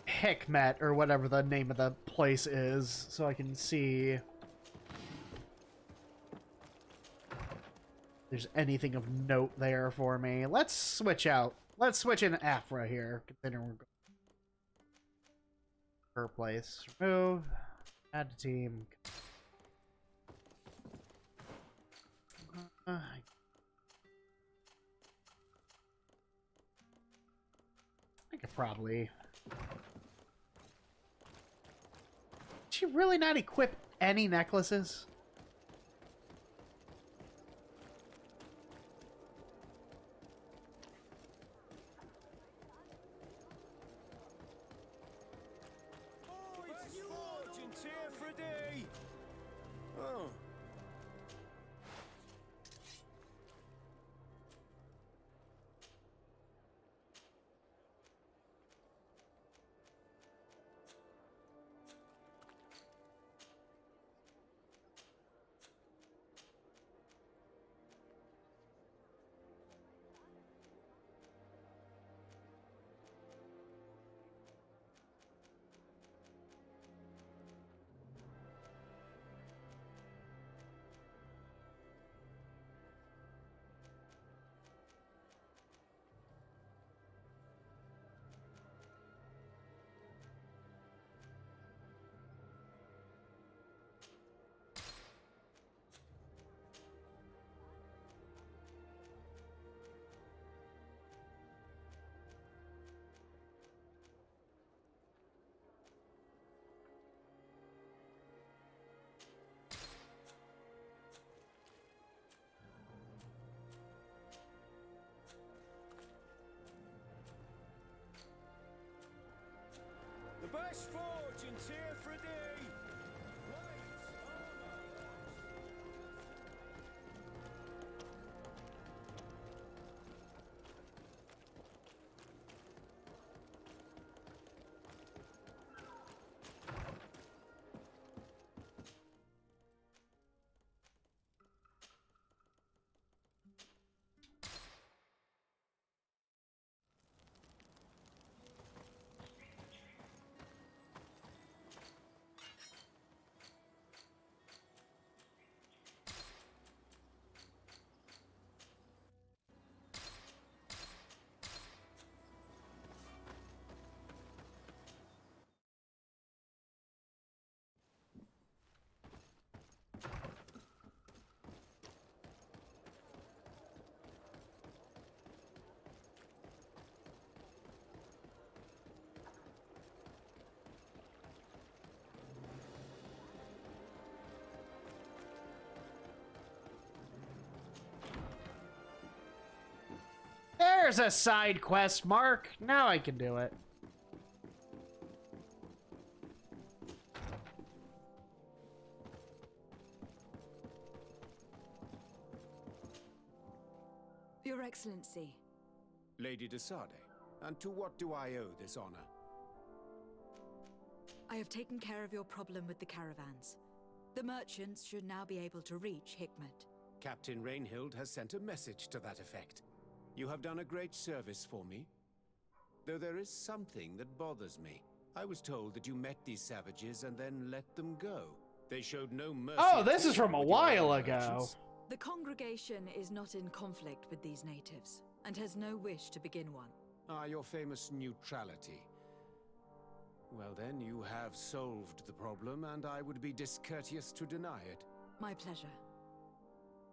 Hikmet, or whatever the name of the place is, so I can see if there's anything of note there for me. Let's switch out. Let's switch in Afra here, considering we're going per place. Remove. Add to team. I could probably... Did she really not equip any necklaces? Oh, it's you, Sergeant, here for a day. Oh. The best forge in Tier 3D. Blades, armor, There's a side quest, Mark. Now I can do it. Your Excellency. Lady de Sade, and to what do I owe this honor? I have taken care of your problem with the caravans. The merchants should now be able to reach Hikmet. Captain Rainhild has sent a message to that effect. You have done a great service for me. Though there is something that bothers me. I was told that you met these savages and then let them go. They showed no mercy. Oh, this is from a while ago. The congregation is not in conflict with these natives, and has no wish to begin one. Ah, your famous neutrality. Well then, you have solved the problem, and I would be discourteous to deny it. My pleasure.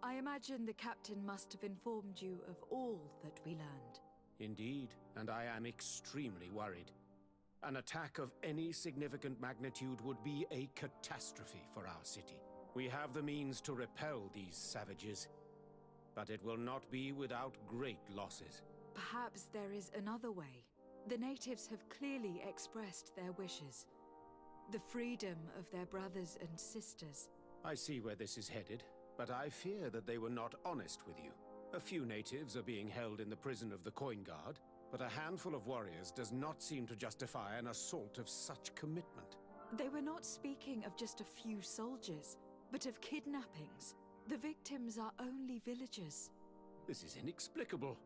I imagine the captain must have informed you of all that we learned. Indeed, and I am extremely worried. An attack of any significant magnitude would be a catastrophe for our city. We have the means to repel these savages, but it will not be without great losses. Perhaps there is another way. The natives have clearly expressed their wishes. The freedom of their brothers and sisters. I see where this is headed, but I fear that they were not honest with you. A few natives are being held in the prison of the Coin Guard, but a handful of warriors does not seem to justify an assault of such commitment. They were not speaking of just a few soldiers, but of kidnappings. The victims are only villagers. This is inexplicable.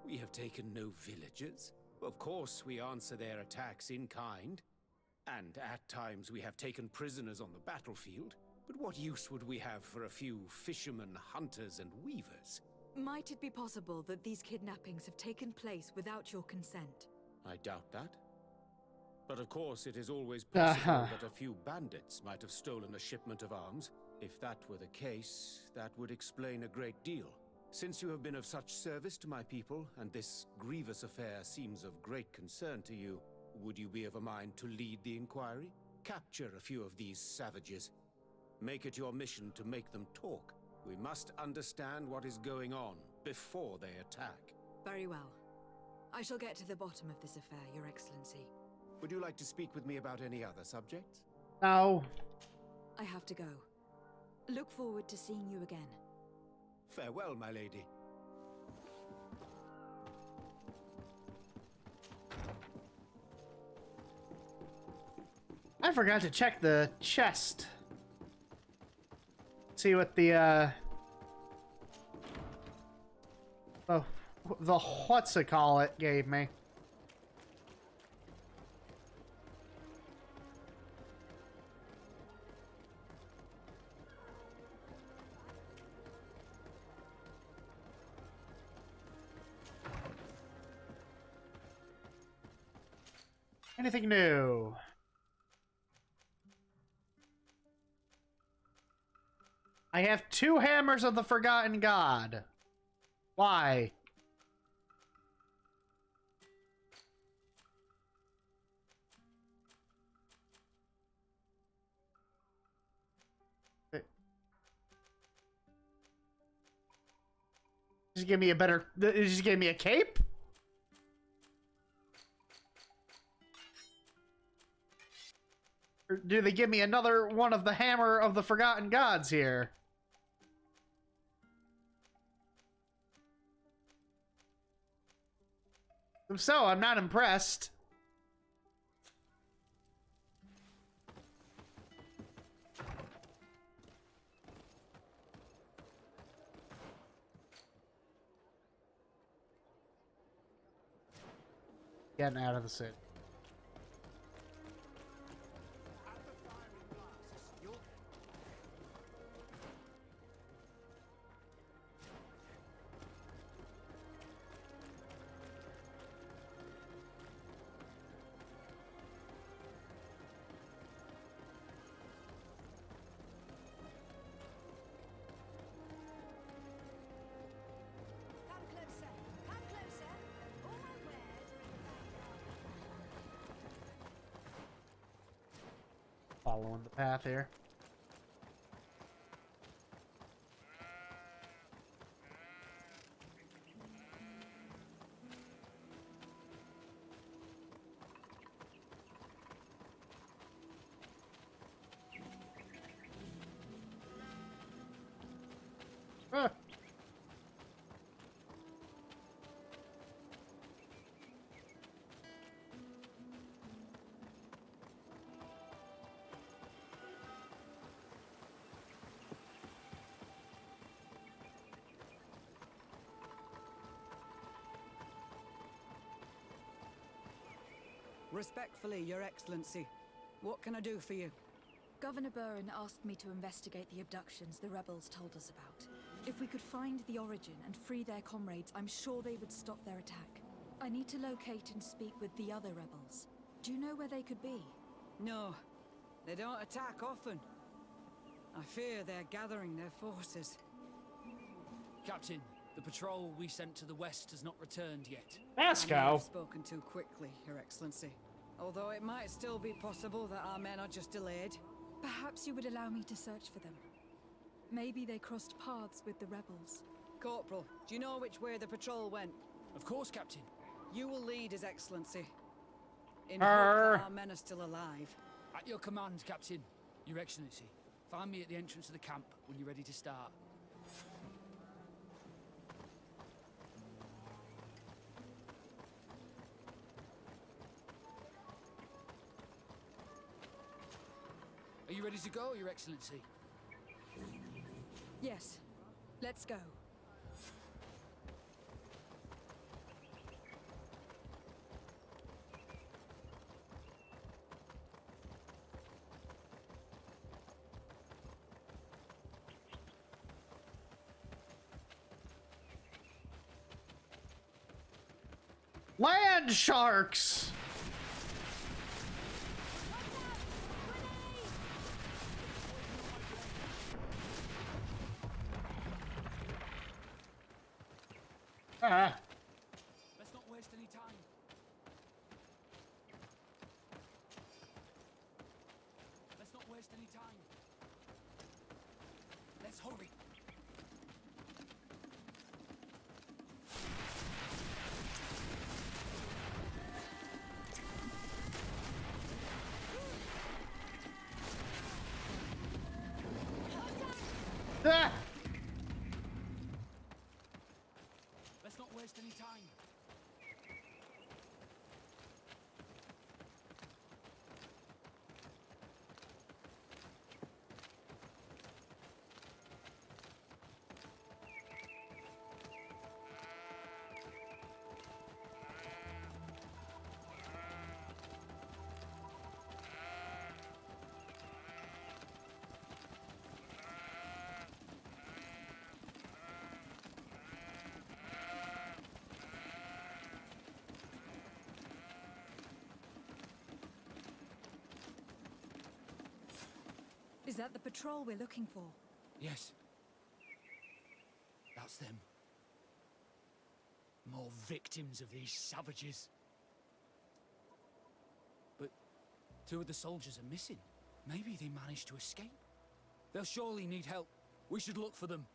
We have taken no villagers. Of course, we answer their attacks in kind. And at times we have taken prisoners on the battlefield. But what use would we have for a few fishermen, hunters, and weavers? Might it be possible that these kidnappings have taken place without your consent? I doubt that. But of course, it is always possible that a few bandits might have stolen a shipment of arms. If that were the case, that would explain a great deal. Since you have been of such service to my people, and this grievous affair seems of great concern to you, would you be of a mind to lead the inquiry? Capture a few of these savages. Make it your mission to make them talk. We must understand what is going on before they attack. Very well. I shall get to the bottom of this affair, Your Excellency. Would you like to speak with me about any other subjects? No. I have to go. Look forward to seeing you again. Farewell, my lady. I forgot to check the chest. See what the what's-it-call-it gave me. Anything new? I have 2 hammers of the Forgotten God. Why? Just give me a better... Just give me a cape? Or do they give me another one of the Hammer of the Forgotten Gods here? If so, I'm not impressed. Getting out of the city. Come closer. Come closer. All my wares are in the backyard. Following the path here. Ah. Respectfully, Your Excellency. What can I do for you? Governor Burren asked me to investigate the abductions the rebels told us about. If we could find the origin and free their comrades, I'm sure they would stop their attack. I need to locate and speak with the other rebels. Do you know where they could be? No, they don't attack often. I fear they're gathering their forces. Captain, the patrol we sent to the west has not returned yet. I may Vasco. have spoken too quickly, Your Excellency. Although it might still be possible that our men are just delayed. Perhaps you would allow me to search for them. Maybe they crossed paths with the rebels. Corporal, do you know which way the patrol went? Of course, Captain. You will lead, His Excellency. In Arr. hope that our men are still alive. At your command, Captain. Your Excellency. Find me at the entrance of the camp when you're ready to start. Are you ready to go, Your Excellency? Yes, let's go. Land sharks! Ah. Let's not waste any time. Let's not waste any time. Let's hurry. Ah. Let's not waste any time. Is that the patrol we're looking for? Yes. That's them. More victims of these savages. But two of the soldiers are missing. Maybe they managed to escape. They'll surely need help. We should look for them.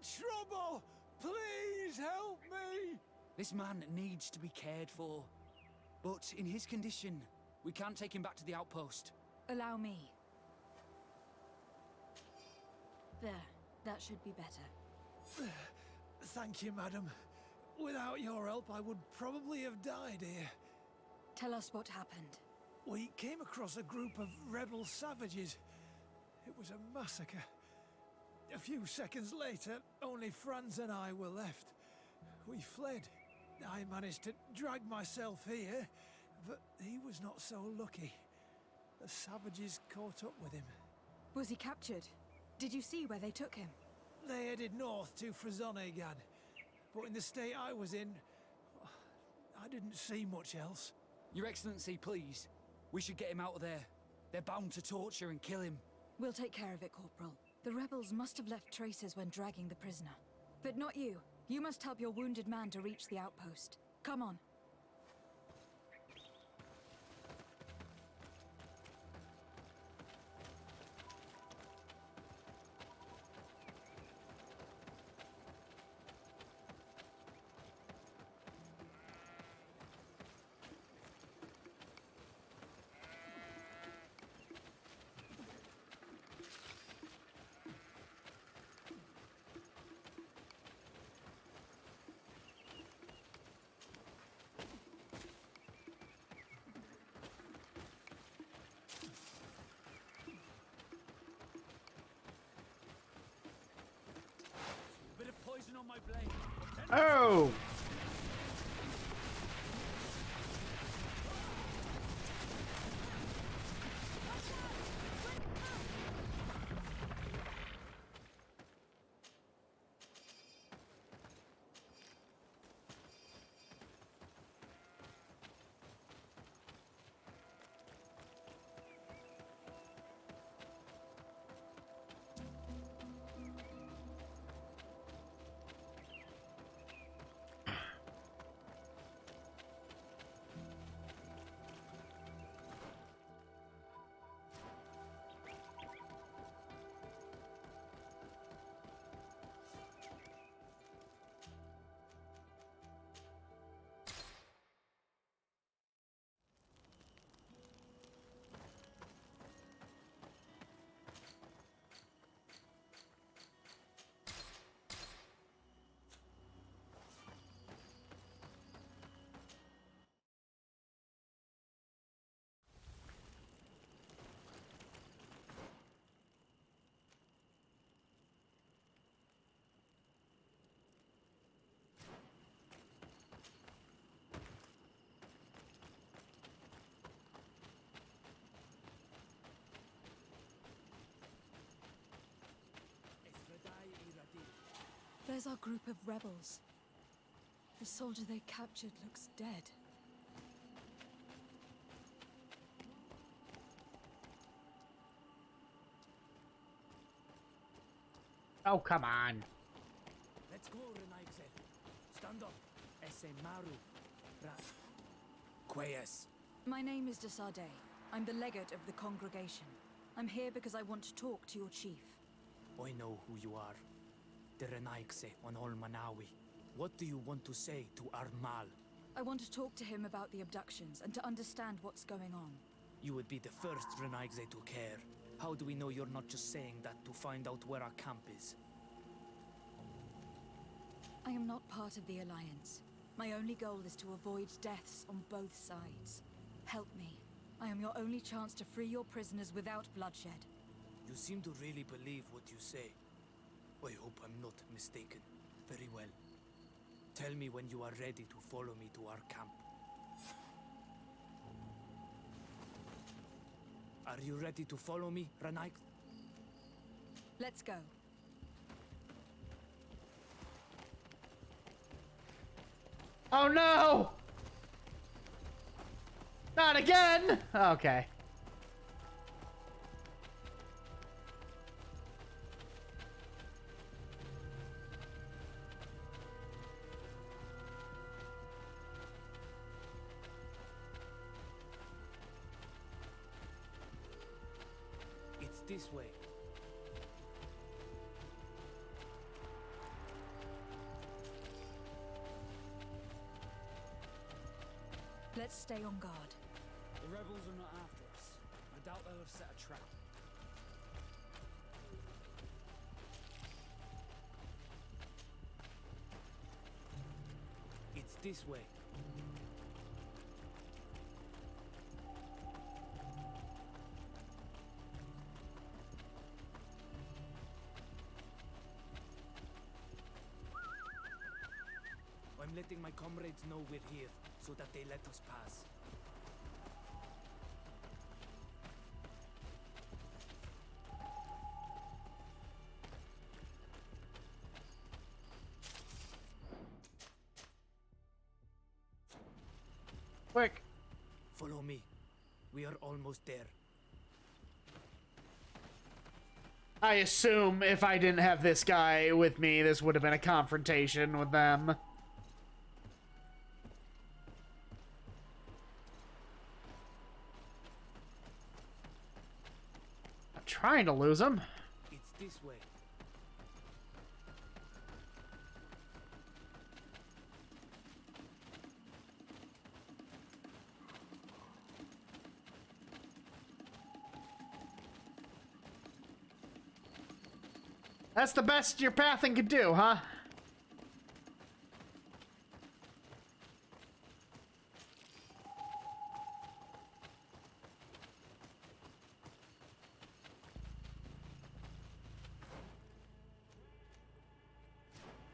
trouble! Please help me! This man needs to be cared for. But in his condition, we can't take him back to the outpost. Allow me. There, that should be better. Thank you, madam. Without your help, I would probably have died here. Tell us what happened. We came across a group of rebel savages. It was a massacre. A few seconds later, only Franz and I were left. We fled. I managed to drag myself here, but he was not so lucky. The savages caught up with him. Was he captured? Did you see where they took him? They headed north to Frazonegan, but in the state I was in, I didn't see much else. Your Excellency, please. We should get him out of there. They're bound to torture and kill him. We'll take care of it, Corporal. The rebels must have left traces when dragging the prisoner. But not you. You must help your wounded man to reach the outpost. Come on. Bit of poison on my blade. Oh! There's our group of rebels. The soldier they captured looks dead. Oh, come on. Let's go, Renaixel. Stand up. Ese Maru. Quayas. My name is de Sardet. I'm the legate of the congregation. I'm here because I want to talk to your chief. I know who you are. The Renaixel on Ol Manawi. What do you want to say to Armal? I want to talk to him about the abductions and to understand what's going on. You would be the first Renaixel to care. How do we know you're not just saying that to find out where our camp is? I am not part of the Alliance. My only goal is to avoid deaths on both sides. Help me. I am your only chance to free your prisoners without bloodshed. You seem to really believe what you say. I hope I'm not mistaken. Very well. Tell me when you are ready to follow me to our camp. Are you ready to follow me, Renaix? Let's go. Oh no! Not again! Okay. It's this way. Let's stay on guard. The rebels are not after us. I doubt they'll have set a trap. It's this way. I'm letting my comrades know we're here, so that they let us pass. Quick. Follow me. We are almost there. I assume if I didn't have this guy with me, this would have been a confrontation with them. I'm trying to lose him. It's this way. That's the best your pathing could do, huh?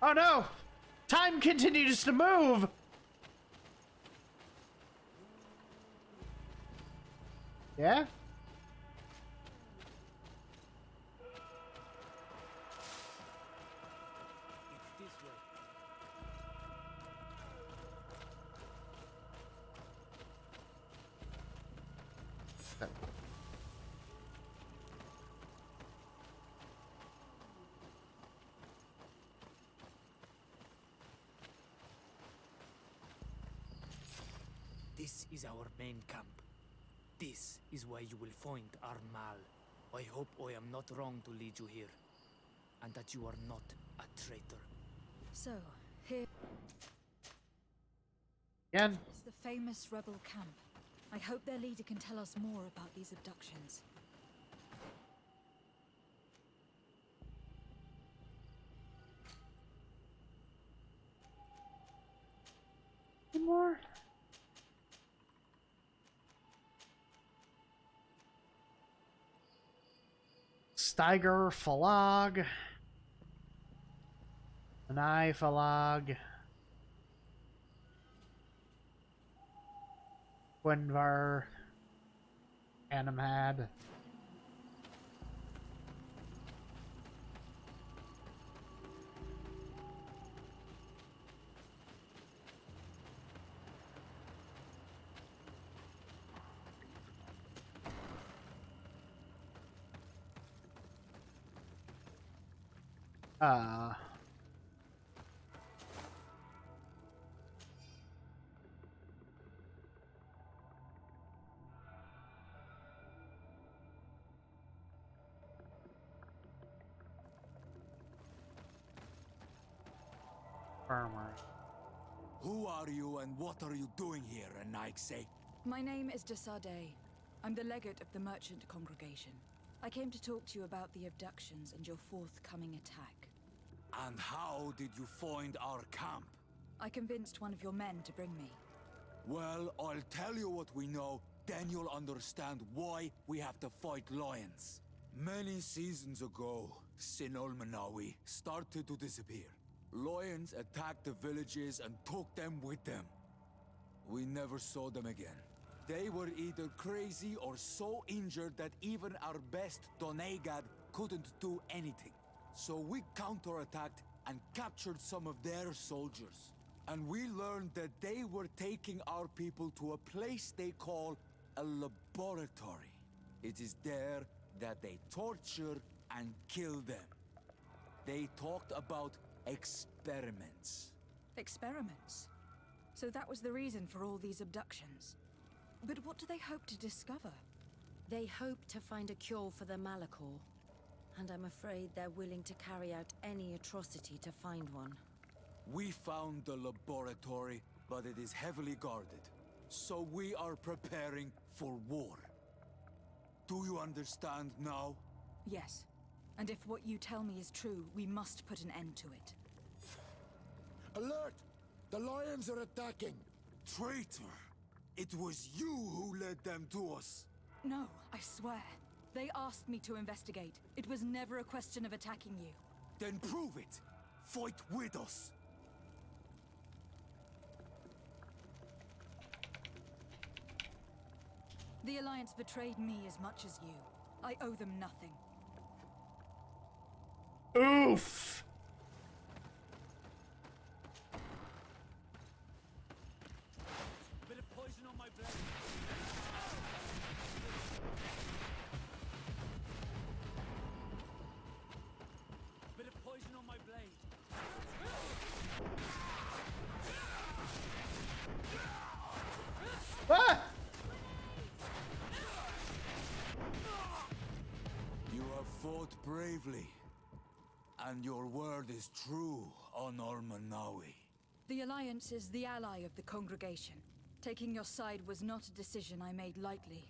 Oh no! Time continues to move! Yeah? It's this way. This is our main camp. This is where you will find our Mal. I hope I am not wrong to lead you here, and that you are not a traitor. So, here Again? is the famous rebel camp. I hope their leader can tell us more about these abductions. More? Steiger Falag. Anai Falag. Quenvar. Animad. Farmer. Who are you and what are you doing here, Anaigse? My name is Desade. I'm the legate of the merchant congregation. I came to talk to you about the abductions and your forthcoming attack. And how did you find our camp? I convinced one of your men to bring me. Well, I'll tell you what we know, then you'll understand why we have to fight lions. Many seasons ago, Sinol Manawi started to disappear. Lions attacked the villages and took them with them. We never saw them again. They were either crazy or so injured that even our best Donegad couldn't do anything. So we counterattacked and captured some of their soldiers. And we learned that they were taking our people to a place they call a laboratory. It is there that they torture and kill them. They talked about experiments. Experiments? So that was the reason for all these abductions. But what do they hope to discover? They hope to find a cure for the Malachor. And I'm afraid they're willing to carry out any atrocity to find one. We found the laboratory, but it is heavily guarded. So we are preparing for war. Do you understand now? Yes. And if what you tell me is true, we must put an end to it. Alert! The lions are attacking! Traitor! It was you who led them to us! No, I swear. They asked me to investigate. It was never a question of attacking you. Then prove it! Fight with us! The Alliance betrayed me as much as you. I owe them nothing. Oof! Bit of poison on my blade. Bit of poison on my blade. Ah! You have fought bravely, and your word is true on Ormanawi. The Alliance is the ally of the congregation. Taking your side was not a decision I made lightly.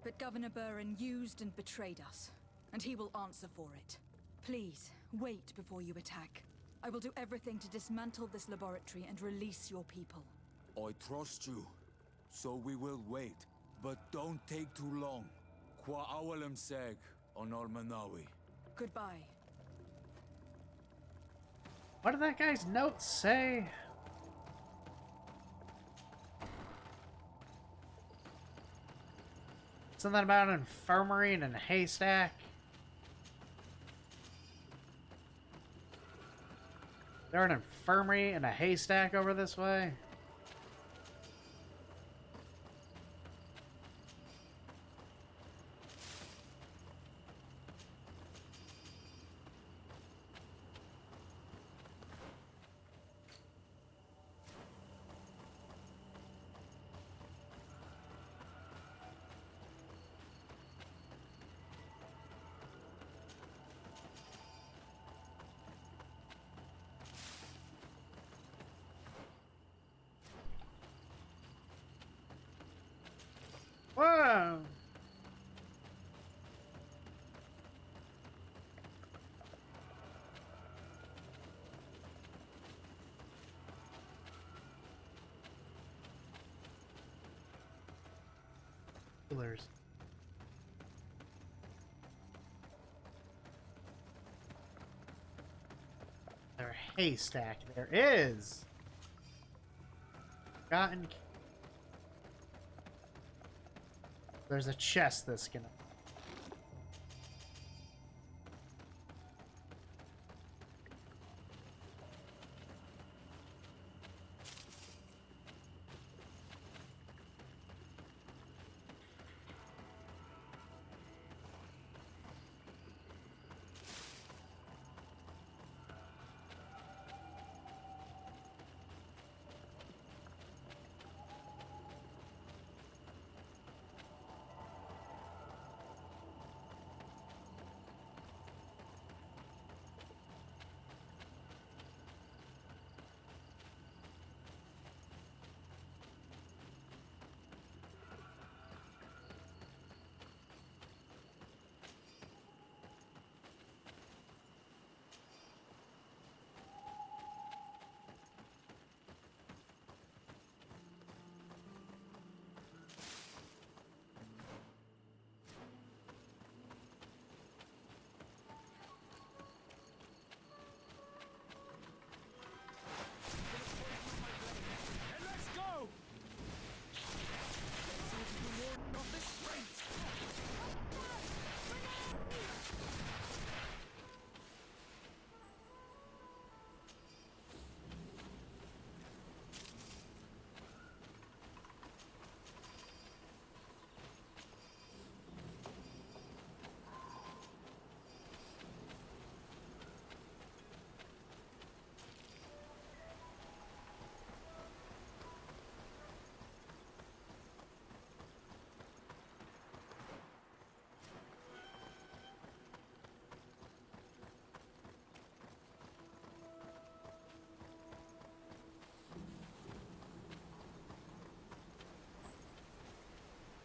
But Governor Burren used and betrayed us, and he will answer for it. Please, wait before you attack. I will do everything to dismantle this laboratory and release your people. I trust you, so we will wait. But don't take too long. Qua awalem seg on Ormanawi. Goodbye. What did that guy's notes say? Something about an infirmary and a haystack. There an infirmary and a haystack over this way? Whoa! Pillars. There haystack. There is. Gotten. There's a chest that's gonna.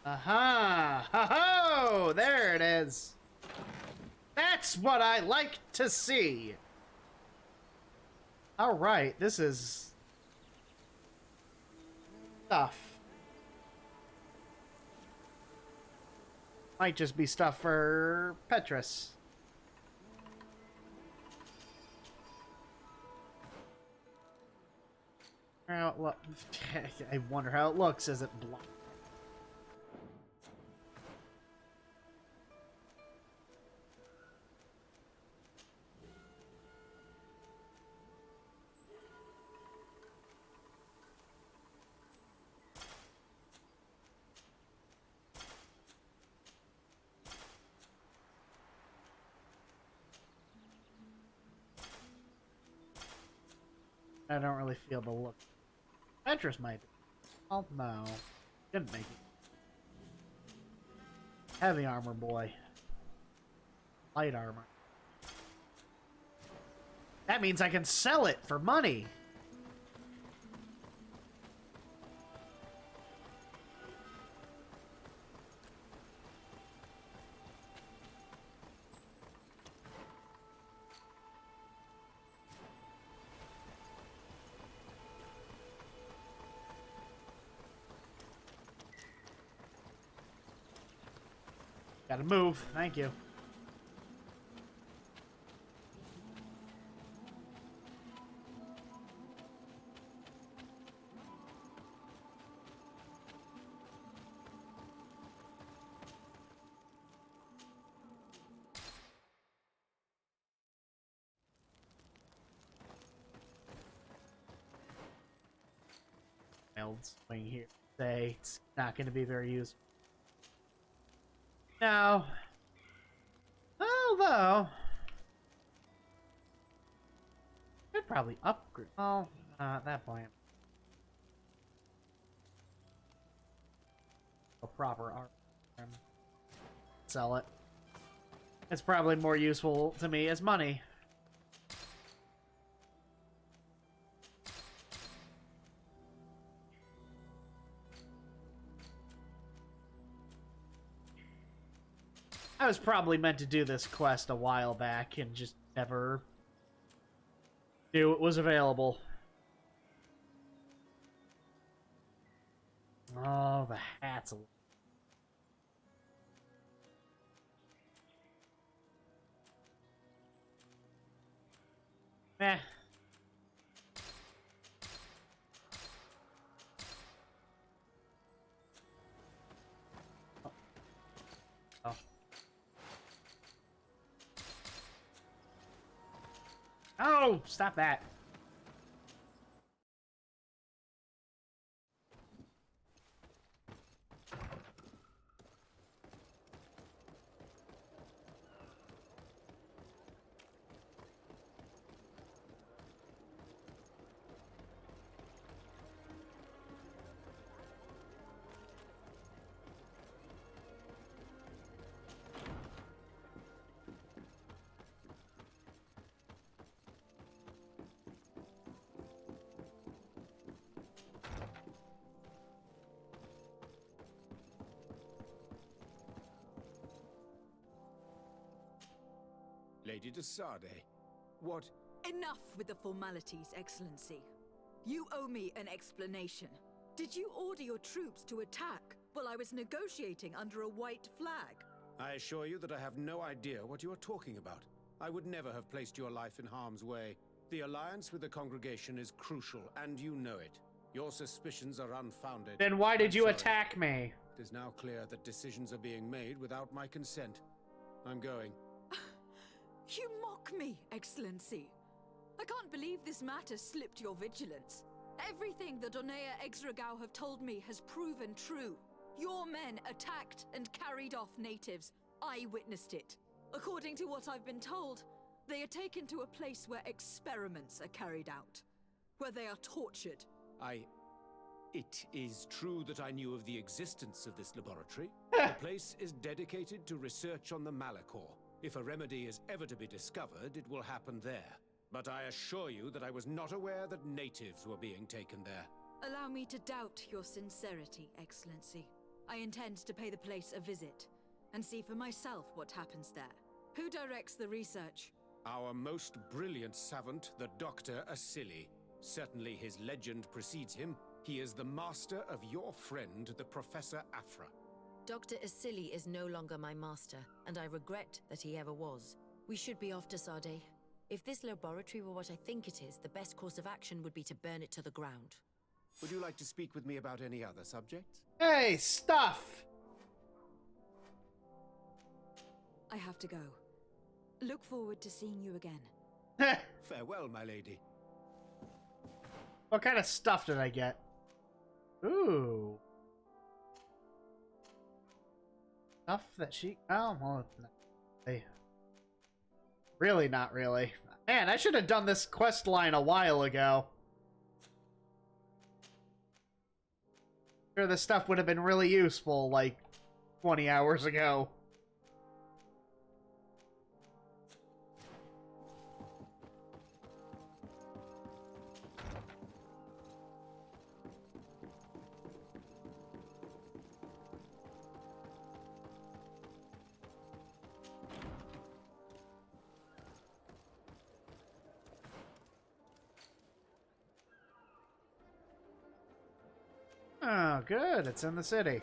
Aha! Ho-ho! There it is! That's what I like to see! Alright, this is... stuff. Might just be stuff for Petrus. How it look? I wonder how it looks. Is it black? I don't really feel the look. Petrus might be. Oh no. Didn't make it. Heavy armor boy. Light armor. That means I can sell it for money. Gotta move. Thank you. Swing here. Say it's not going to be very useful. No. Although, could probably upgrade. Oh, at that point, a proper arm. Sell it. It's probably more useful to me as money. I was probably meant to do this quest a while back and just never knew it was available. Oh, the hat's a... Meh. Oh. Oh, stop that. Lady de Sade, what... Enough with the formalities, Excellency. You owe me an explanation. Did you order your troops to attack while I was negotiating under a white flag? I assure you that I have no idea what you are talking about. I would never have placed your life in harm's way. The alliance with the congregation is crucial, and you know it. Your suspicions are unfounded. Then why did you attack me? It is now clear that decisions are being made without my consent. I'm going. You mock me, Excellency. I can't believe this matter slipped your vigilance. Everything the Donea Exregao have told me has proven true. Your men attacked and carried off natives. I witnessed it. According to what I've been told, they are taken to a place where experiments are carried out, where they are tortured. It is true that I knew of the existence of this laboratory. The place is dedicated to research on the Malachor. If a remedy is ever to be discovered, it will happen there. But I assure you that I was not aware that natives were being taken there. Allow me to doubt your sincerity, Excellency. I intend to pay the place a visit and see for myself what happens there. Who directs the research? Our most brilliant savant, the Dr. Asili. Certainly his legend precedes him. He is the master of your friend, the Professor Afra. Dr. Asili is no longer my master, and I regret that he ever was. We should be off to Sade. If this laboratory were what I think it is, the best course of action would be to burn it to the ground. Would you like to speak with me about any other subjects? Hey, stuff! I have to go. Look forward to seeing you again. Farewell, my lady. What kind of stuff did I get? Ooh. Stuff that she... Oh, well, really not really. Man, I should have done this quest line a while ago. Sure, this stuff would have been really useful, like, 20 hours ago. Oh, good. It's in the city.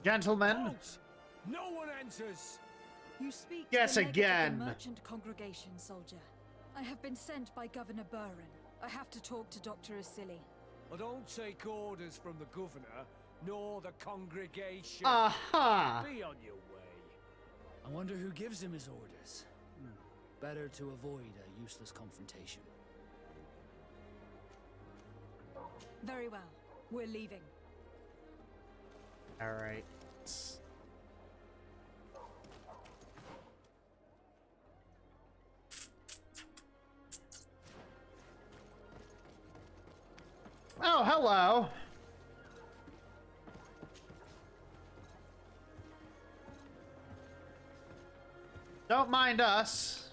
Gentlemen. Halt! No one enters! You speak Yes, to the legate of again. the merchant congregation, soldier. I have been sent by Governor Burren. I have to talk to Dr. Asili. I don't take orders from the governor, nor the congregation. Aha! Be on your way. I wonder who gives him his orders. Better to avoid a useless confrontation. Very well. We're leaving. All right. Oh, hello. Don't mind us.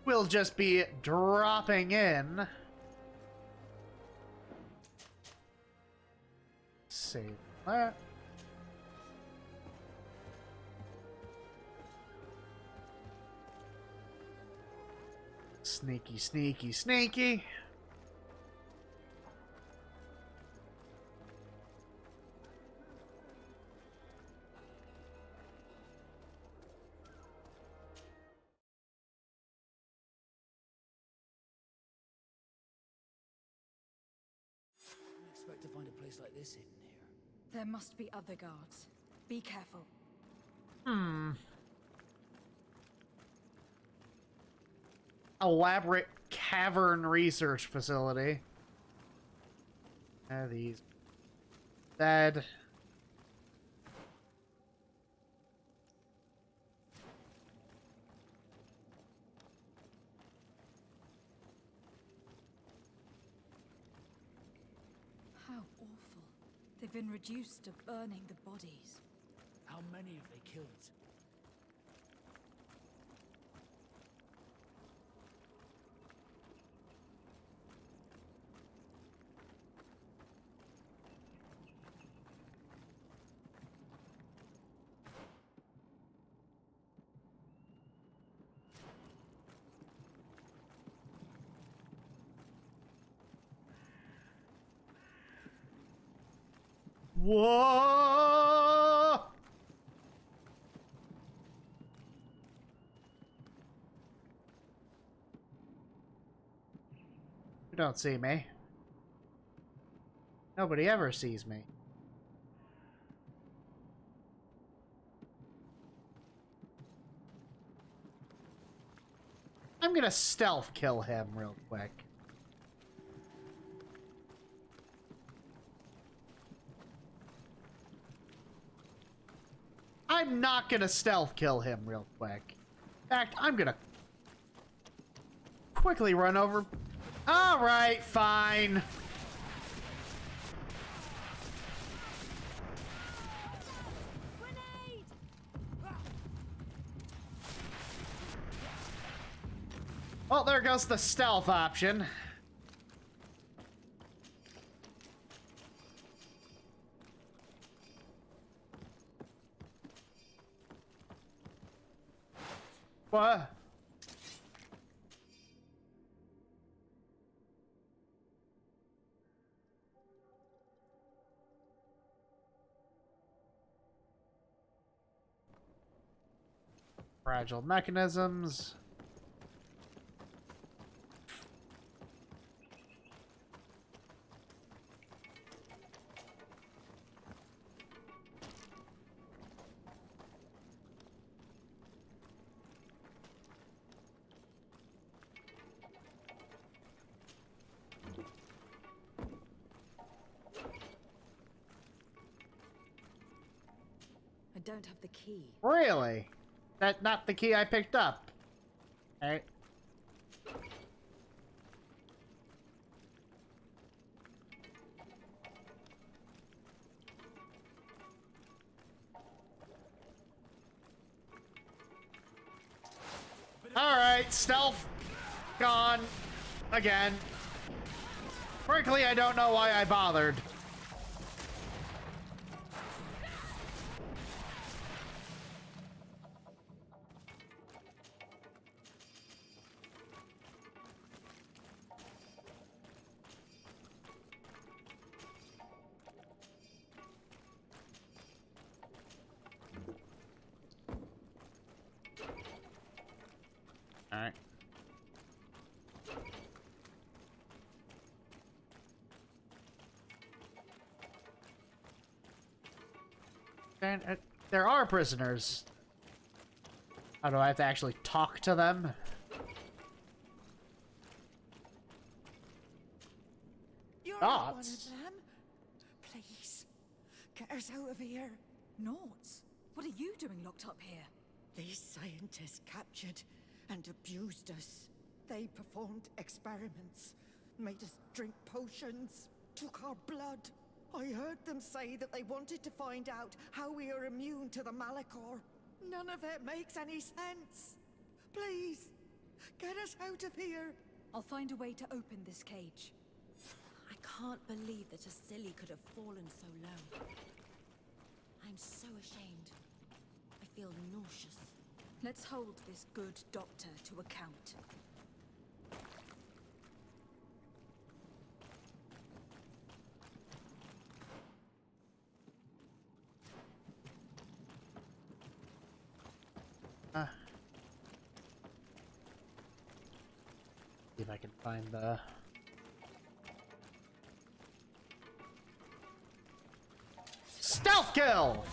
We'll just be dropping in. Save that. Sneaky, sneaky, sneaky. I expect to find a place like this hidden here. There must be other guards. Be careful. Elaborate cavern research facility. These dead. How awful. They've been reduced to burning the bodies. How many have they killed? Whoa! You don't see me. Nobody ever sees me. I'm gonna stealth kill him real quick. I'm not gonna stealth kill him real quick. In fact, I'm gonna quickly run over. Alright, fine. Well, there goes the stealth option. What? Fragile mechanisms. I don't have the key. Really? That's not the key I picked up. Alright. Alright, stealth gone again. Frankly, I don't know why I bothered. Alright. And there are prisoners. How do I have to actually talk to them? You're not one of them. Please, get us out of here. Noughts, what are you doing locked up here? These scientists captured and abused us. They performed experiments, made us drink potions, took our blood. I heard them say that they wanted to find out how we are immune to the Malachor. None of it makes any sense. Please, get us out of here. I'll find a way to open this cage. I can't believe that a silly could have fallen so low. I'm so ashamed. I feel nauseous. Let's hold this good doctor to account. See if I can find the... Stealth kill!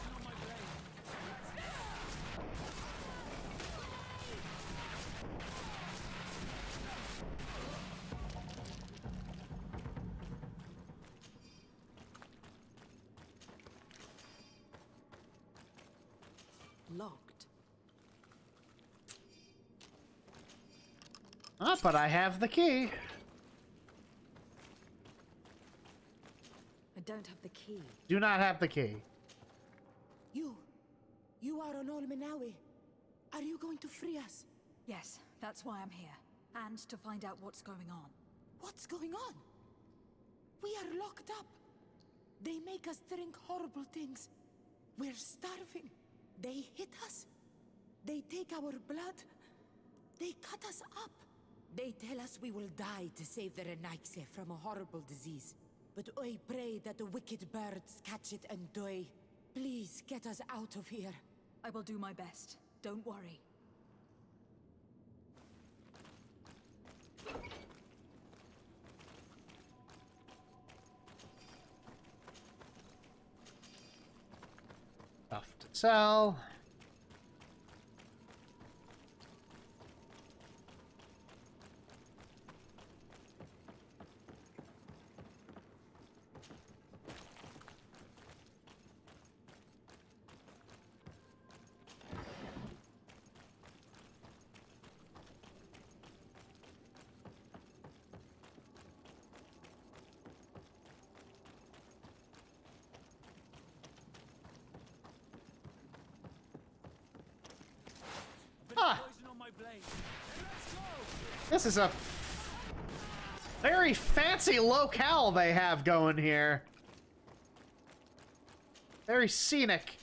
Locked. Ah, but I have the key. I don't have the key. Do not have the key. You are an Olmenawi. Are you going to free us? Yes, that's why I'm here. And to find out what's going on. What's going on? We are locked up. They make us drink horrible things. We're starving. They hit us. They take our blood. They cut us up. They tell us we will die to save the Renaigse from a horrible disease. But I pray that the wicked birds catch it and die. Please get us out of here. I will do my best. Don't worry. Stuff to sell. This is a very fancy locale they have going here. Very scenic.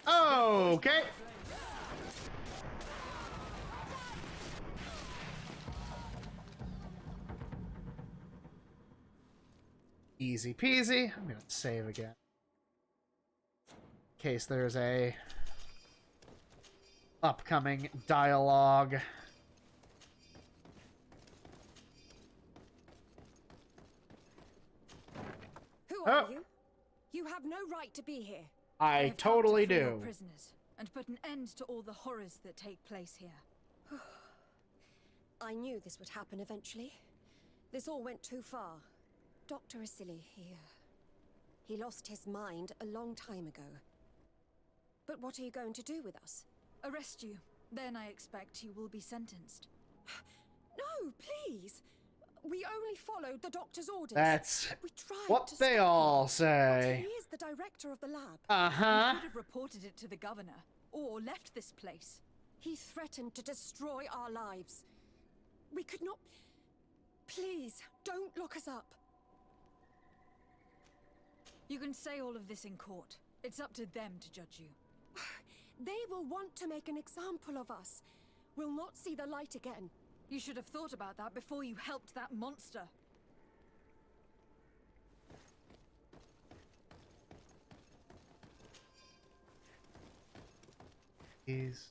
Okay. Easy peasy. I'm gonna save again. In case there's a upcoming dialogue. Who are you? You have no right to be here. I have totally come to free your do. prisoners and put an end to all the horrors that take place here. I knew this would happen eventually. This all went too far. Dr. Asili, he lost his mind a long time ago. But what are you going to do with us? Arrest you. Then I expect you will be sentenced. No, please! We only followed the doctor's orders. That's we tried what to they stop all him. say. But he is the director of the lab. Uh-huh. You could have reported it to the governor, or left this place. He threatened to destroy our lives. We could not... Please, don't lock us up. You can say all of this in court. It's up to them to judge you. They will want to make an example of us. We'll not see the light again. You should have thought about that before you helped that monster. He's...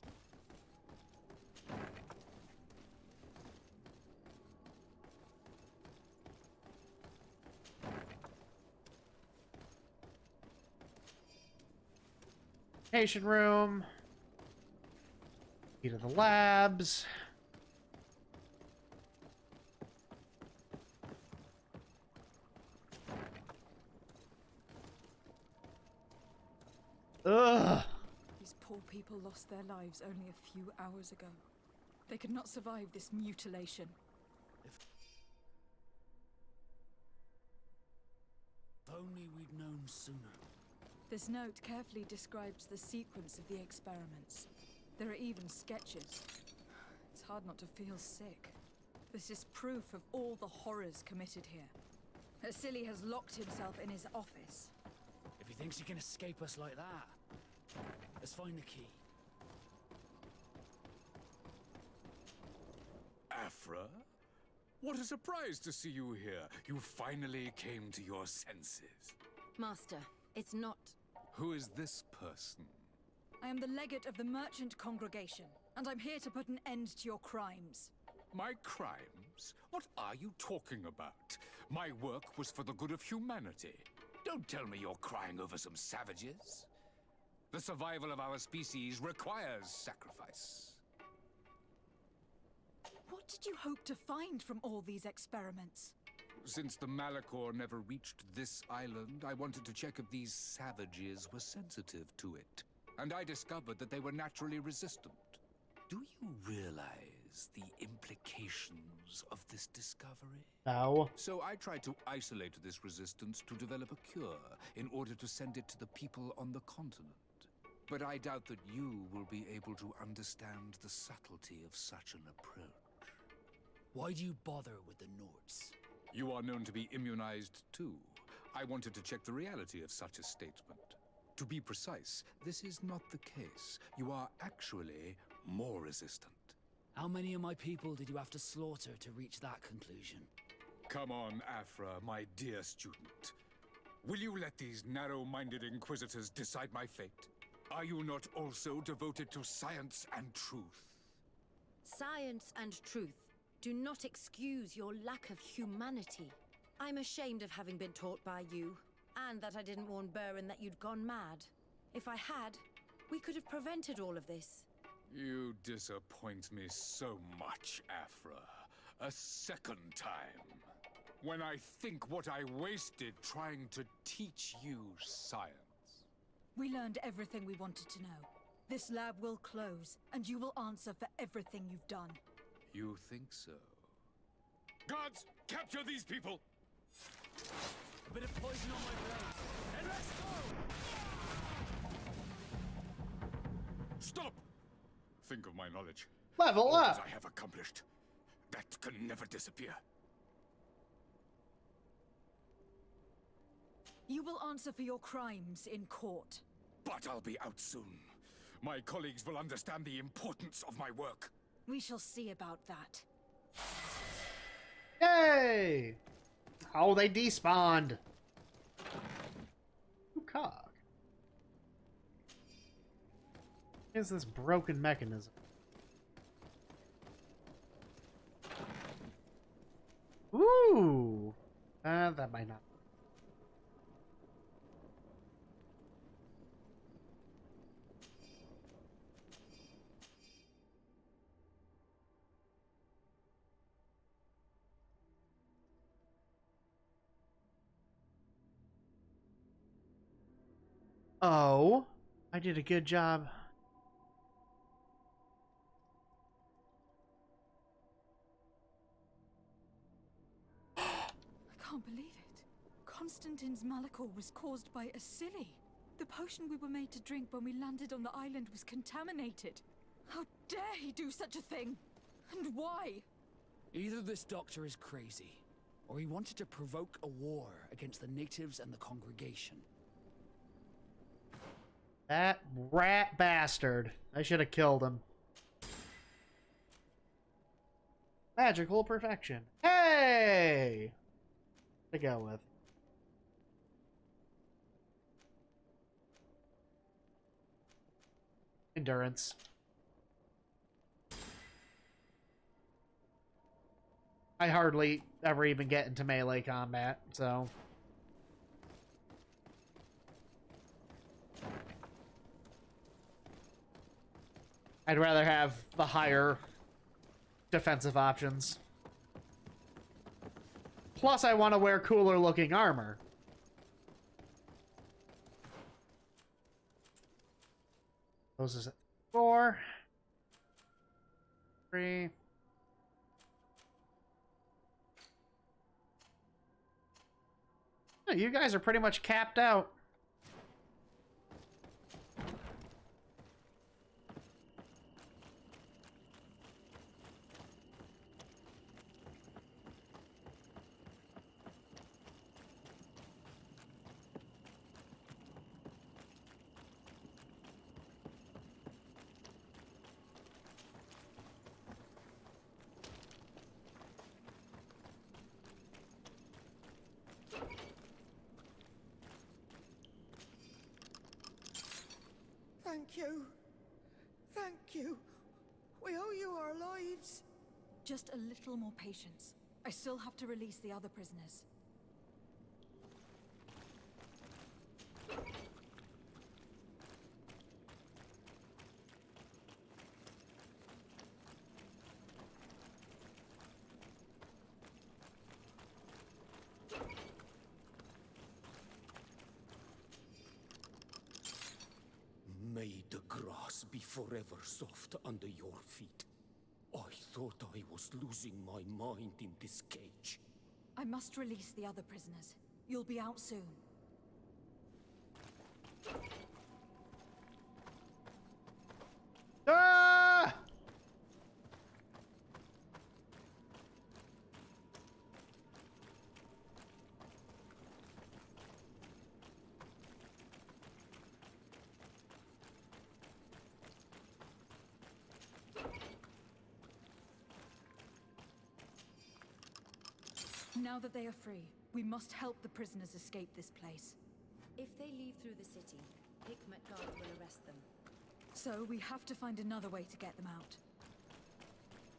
Patient room. Key to the labs. Ugh. These poor people lost their lives only a few hours ago. They could not survive this mutilation. If only we'd known sooner. This note carefully describes the sequence of the experiments. There are even sketches. It's hard not to feel sick. This is proof of all the horrors committed here. Asili has locked himself in his office. If he thinks he can escape us like that, let's find the key. Afra? What a surprise to see you here. You finally came to your senses. Master, it's not... Who is this person? I am the legate of the merchant congregation, and I'm here to put an end to your crimes. My crimes? What are you talking about? My work was for the good of humanity. Don't tell me you're crying over some savages. The survival of our species requires sacrifice. What did you hope to find from all these experiments? Since the Malachor never reached this island, I wanted to check if these savages were sensitive to it. And I discovered that they were naturally resistant. Do you realize the implications of this discovery? No. So I tried to isolate this resistance to develop a cure in order to send it to the people on the continent. But I doubt that you will be able to understand the subtlety of such an approach. Why do you bother with the Norts? You are known to be immunized too. I wanted to check the reality of such a statement. To be precise, this is not the case. You are actually more resistant. How many of my people did you have to slaughter to reach that conclusion? Come on, Afra, my dear student. Will you let these narrow-minded inquisitors decide my fate? Are you not also devoted to science and truth? Science and truth do not excuse your lack of humanity. I'm ashamed of having been taught by you, and that I didn't warn Burin that you'd gone mad. If I had, we could have prevented all of this. You disappoint me so much, Afra. A second time. When I think what I wasted trying to teach you science. We learned everything we wanted to know. This lab will close, and you will answer for everything you've done. You think so? Guards, capture these people! A bit of poison on my blade. Then let's go! Stop! Think of my knowledge. Level All up! that I have accomplished. That can never disappear. You will answer for your crimes in court. But I'll be out soon. My colleagues will understand the importance of my work. We shall see about that. Yay! Oh, they despawned. Ooh, cog. What is this broken mechanism? Ooh! That might not. Oh, I did a good job. I can't believe it. Constantine's Malachor was caused by a silly. The potion we were made to drink when we landed on the island was contaminated. How dare he do such a thing? And why? Either this doctor is crazy, or he wanted to provoke a war against the natives and the congregation. That rat bastard. I should have killed him. Magical perfection. Hey! To go with. Endurance. I hardly ever even get into melee combat, so... I'd rather have the higher defensive options. Plus, I want to wear cooler looking armor. Those is 4, 3. Oh, you guys are pretty much capped out. Thank you. Thank you. We owe you our lives. Just a little more patience. I still have to release the other prisoners. May the grass be forever soft under your feet. I thought I was losing my mind in this cage. I must release the other prisoners. You'll be out soon. Ah! Now that they are free, we must help the prisoners escape this place. If they leave through the city, Hikmet Guard will arrest them. So we have to find another way to get them out.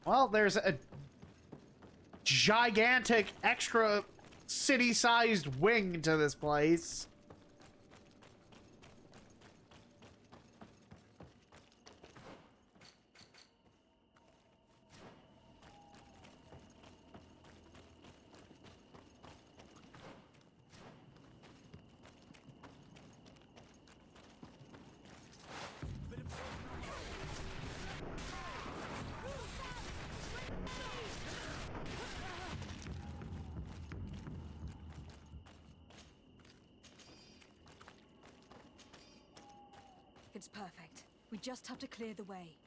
Well, there's a gigantic extra city-sized wing to this place. It's perfect. We just have to clear the way.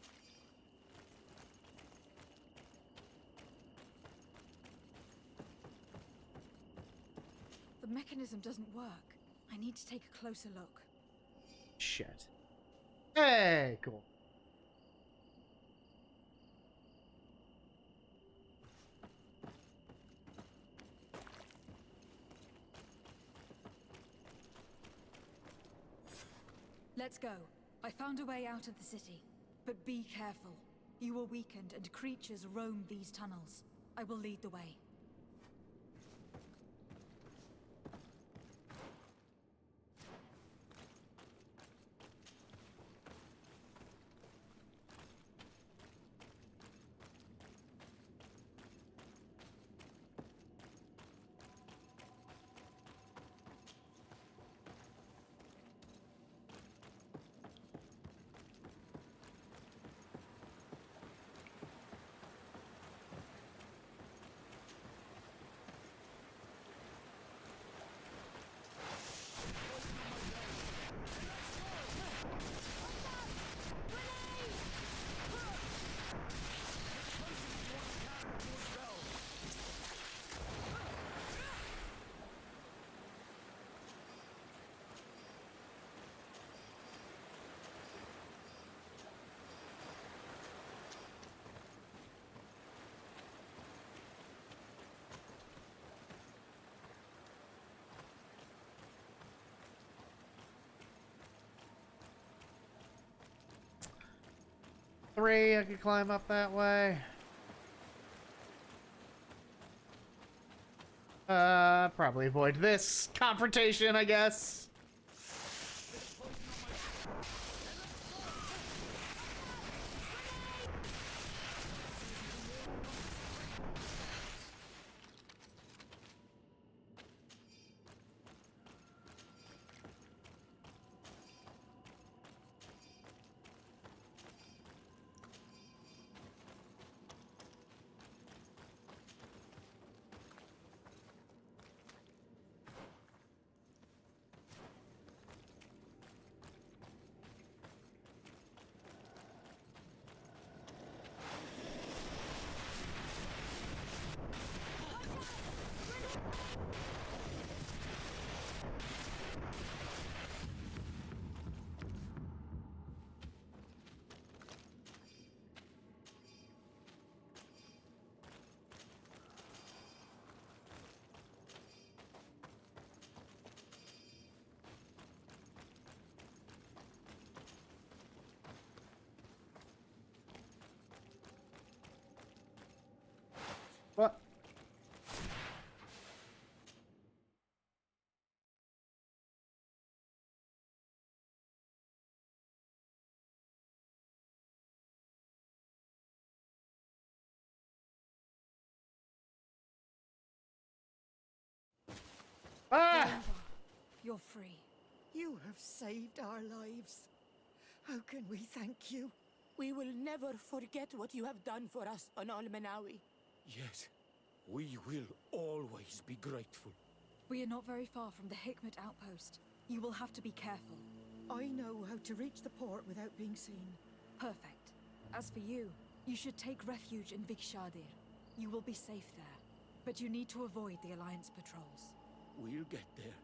The mechanism doesn't work. I need to take a closer look. Shit. Hey, cool. Let's go. I found a way out of the city. But be careful. You are weakened and creatures roam these tunnels. I will lead the way. Three, I could climb up that way. Probably avoid this confrontation, I guess. What? Ah! You're free. You have saved our lives. How can we thank you? We will never forget what you have done for us on Almenawi. Yes, we will always be grateful. We are not very far from the Hikmet outpost. You will have to be careful. I know how to reach the port without being seen. Perfect. As for you, you should take refuge in Vikshadir. You will be safe there. But you need to avoid the Alliance patrols. We'll get there.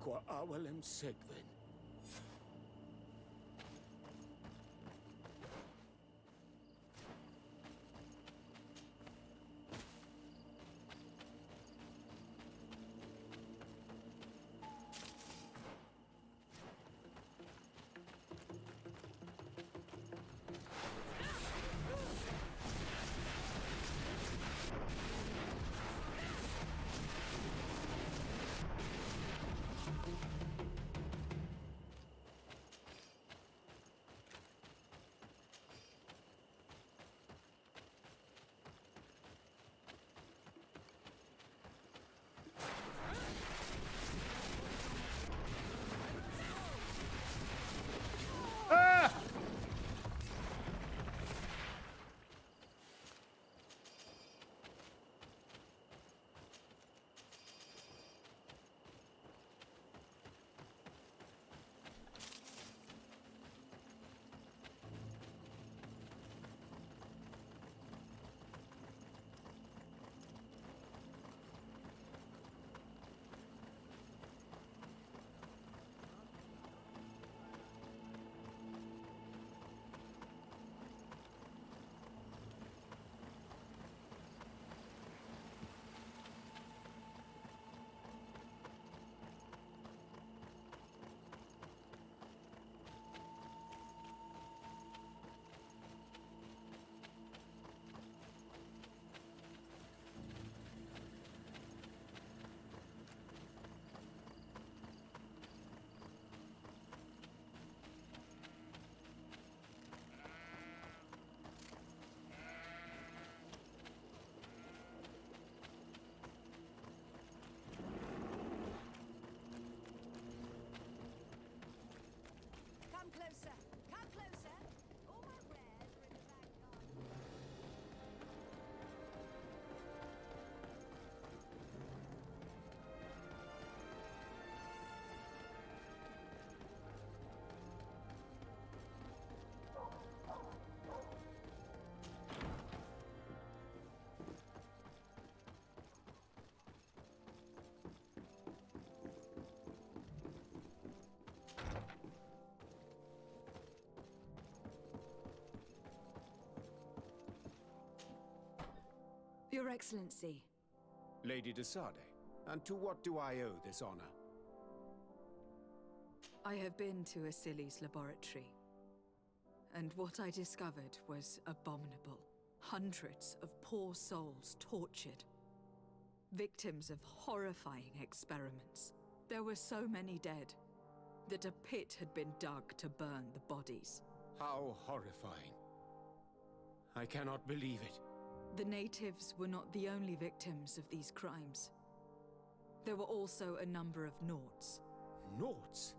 Kwa awalem segven. Your Excellency. Lady de Sade, and to what do I owe this honor? I have been to Asili's laboratory, and what I discovered was abominable. Hundreds of poor souls tortured, victims of horrifying experiments. There were so many dead that a pit had been dug to burn the bodies. How horrifying. I cannot believe it. The natives were not the only victims of these crimes. There were also a number of Nauts. Nauts?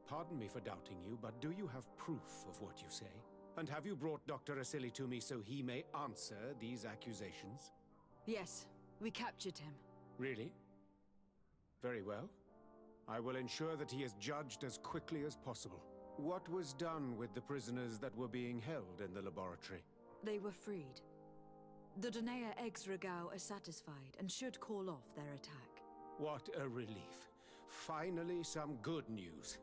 Pardon me for doubting you, but do you have proof of what you say? And have you brought Dr. Asili to me so he may answer these accusations? Yes, we captured him. Really? Very well. I will ensure that he is judged as quickly as possible. What was done with the prisoners that were being held in the laboratory? They were freed. The Donea ex-Regao are satisfied and should call off their attack. What a relief. Finally, some good news.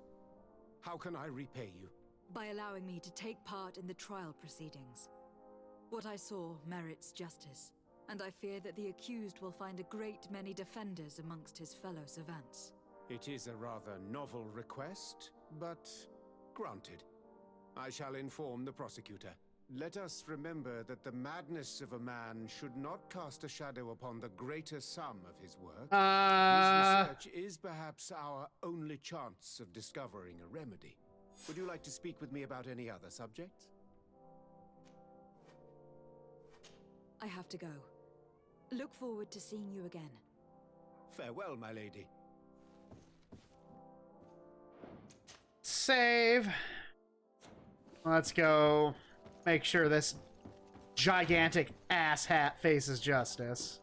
How can I repay you? By allowing me to take part in the trial proceedings. What I saw merits justice, and I fear that the accused will find a great many defenders amongst his fellow savants. It is a rather novel request, but granted. I shall inform the prosecutor. Let us remember that the madness of a man should not cast a shadow upon the greater sum of his work. His research is perhaps our only chance of discovering a remedy. Would you like to speak with me about any other subjects? I have to go. Look forward to seeing you again. Farewell, my lady. Save. Let's go make sure this gigantic ass hat faces justice.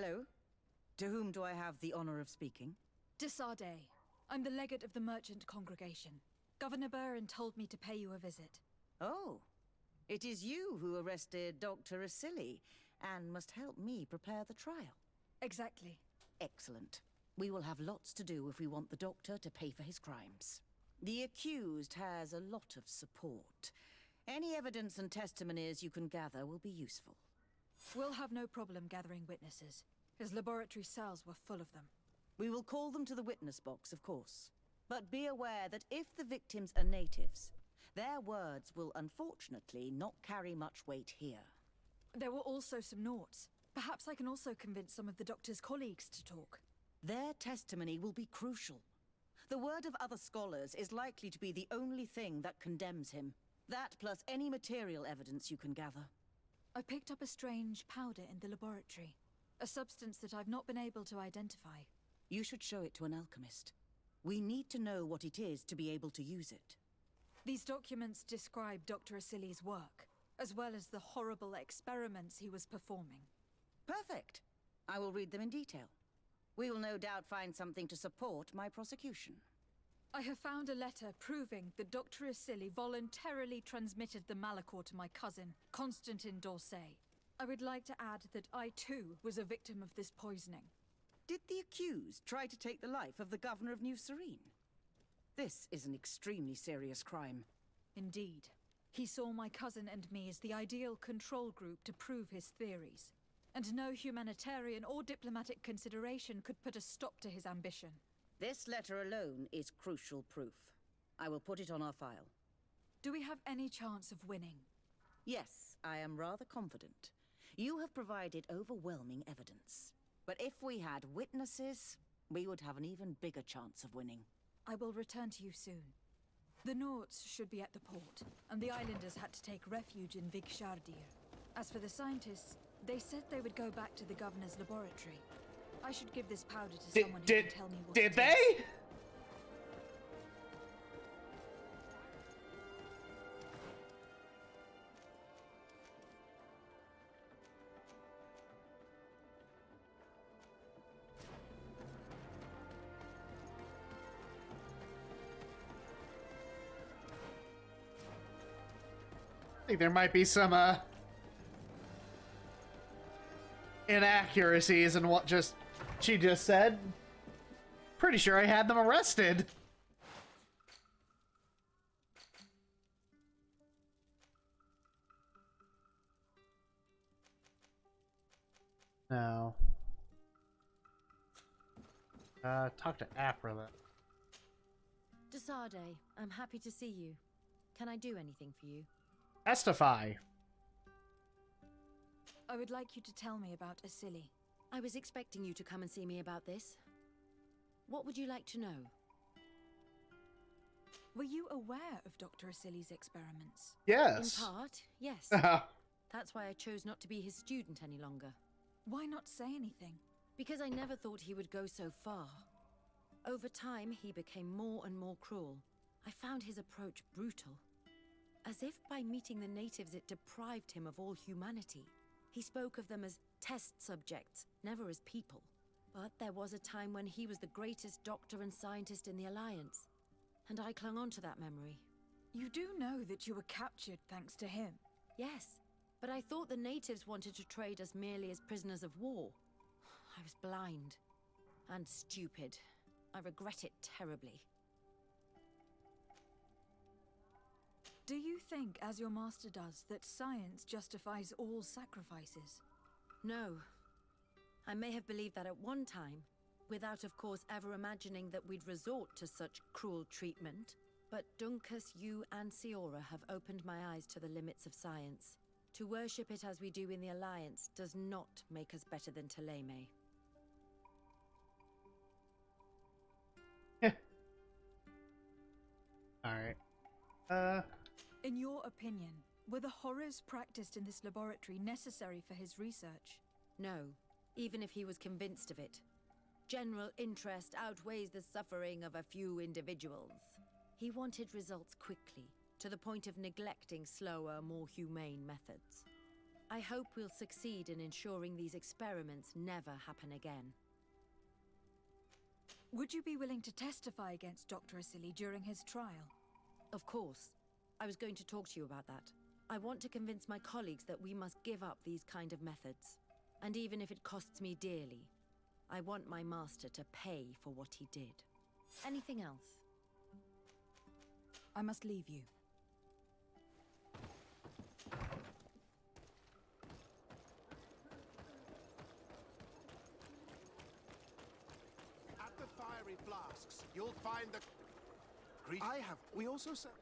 Hello. To whom do I have the honor of speaking? De Sade. I'm the legate of the merchant congregation. Governor Burren told me to pay you a visit. Oh. It is you who arrested Dr. Asili and must help me prepare the trial. Exactly. Excellent. We will have lots to do if we want the doctor to pay for his crimes. The accused has a lot of support. Any evidence and testimonies you can gather will be useful. We'll have no problem gathering witnesses. His laboratory cells were full of them. We will call them to the witness box, of course. But be aware that if the victims are natives, their words will unfortunately not carry much weight here. There were also some Nauts. Perhaps I can also convince some of the doctor's colleagues to talk. Their testimony will be crucial. The word of other scholars is likely to be the only thing that condemns him. That plus any material evidence you can gather. I picked up a strange powder in the laboratory. A substance that I've not been able to identify. You should show it to an alchemist. We need to know what it is to be able to use it. These documents describe Dr. Asili's work, as well as the horrible experiments he was performing. Perfect. I will read them in detail. We will no doubt find something to support my prosecution. I have found a letter proving that Dr. Asili voluntarily transmitted the Malachor to my cousin, Constantin d'Orsay. I would like to add that I too was a victim of this poisoning. Did the accused try to take the life of the governor of New Serene? This is an extremely serious crime. Indeed. He saw my cousin and me as the ideal control group to prove his theories. And no humanitarian or diplomatic consideration could put a stop to his ambition. This letter alone is crucial proof. I will put it on our file. Do we have any chance of winning? Yes, I am rather confident. You have provided overwhelming evidence. But if we had witnesses, we would have an even bigger chance of winning. I will return to you soon. The Nauts should be at the port, and the islanders had to take refuge in Vigshardir. As for the scientists, They said they would go back to the governor's laboratory. I should give this powder to Did- someone who did- can tell me what did it they? is. I think there might be some inaccuracies in what she just said. Pretty sure I had them arrested. No. Talk to Apra then. Desade, I'm happy to see you. Can I do anything for you? Testify. I would like you to tell me about Asili. I was expecting you to come and see me about this. What would you like to know? Were you aware of Dr. Asili's experiments? Yes. In part, yes. That's why I chose not to be his student any longer. Why not say anything? Because I never thought he would go so far. Over time, he became more and more cruel. I found his approach brutal. As if by meeting the natives it deprived him of all humanity. He spoke of them as test subjects, never as people. But there was a time when he was the greatest doctor and scientist in the Alliance. And I clung on to that memory. You do know that you were captured thanks to him? Yes, but I thought the natives wanted to trade us merely as prisoners of war. I was blind. And stupid. I regret it terribly. Do you think, as your master does, that science justifies all sacrifices? No. I may have believed that at one time, without of course ever imagining that we'd resort to such cruel treatment. But Dunkus, you and Siora have opened my eyes to the limits of science. To worship it as we do in the Alliance does not make us better than Teleme. Alright. In your opinion, were the horrors practiced in this laboratory necessary for his research? No, even if he was convinced of it. General interest outweighs the suffering of a few individuals. He wanted results quickly, to the point of neglecting slower, more humane methods. I hope we'll succeed in ensuring these experiments never happen again. Would you be willing to testify against Dr. Asili during his trial? Of course. I was going to talk to you about that. I want to convince my colleagues that we must give up these kind of methods. And even if it costs me dearly, I want my master to pay for what he did. Anything else? I must leave you. At the fiery flasks, you'll find the... We also said...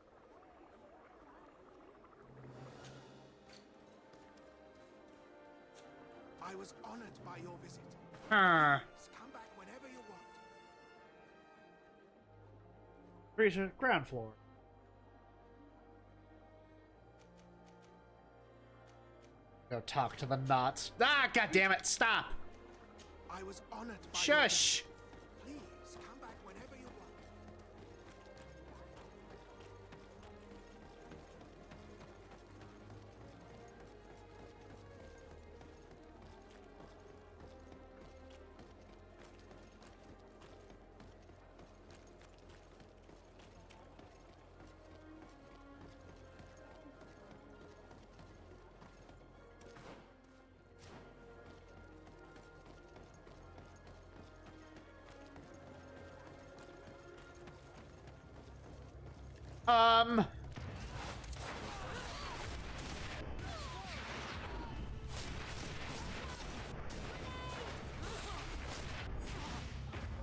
I was honored by your visit. Please come back whenever you want. Reach ground floor. Go talk to the knots. Ah, god damn it! Stop. I was honored by Shush. Please come back whenever you want.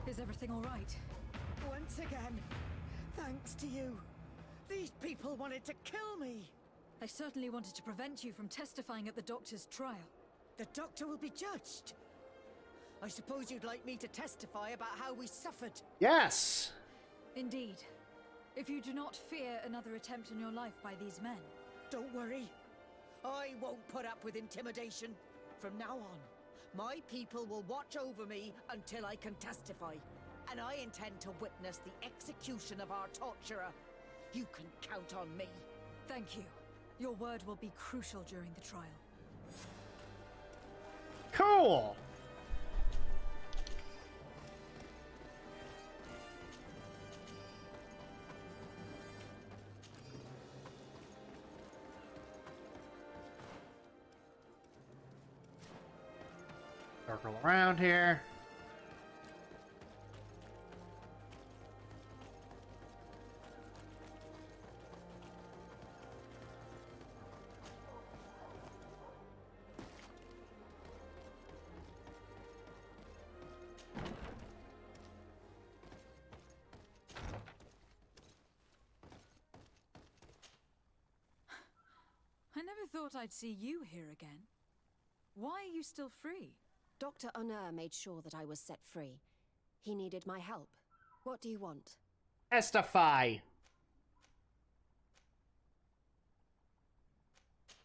Is everything all right? Once again, thanks to you. These people wanted to kill me. They certainly wanted to prevent you from testifying at the doctor's trial. The doctor will be judged. I suppose you'd like me to testify about how we suffered. Yes. Indeed. If you do not fear another attempt on your life by these men. Don't worry. I won't put up with intimidation. From now on, my people will watch over me until I can testify. And I intend to witness the execution of our torturer. You can count on me. Thank you. Your word will be crucial during the trial. Cool. Circle around here. I never thought I'd see you here again. Why are you still free? Dr. Honor made sure that I was set free. He needed my help. What do you want? Testify.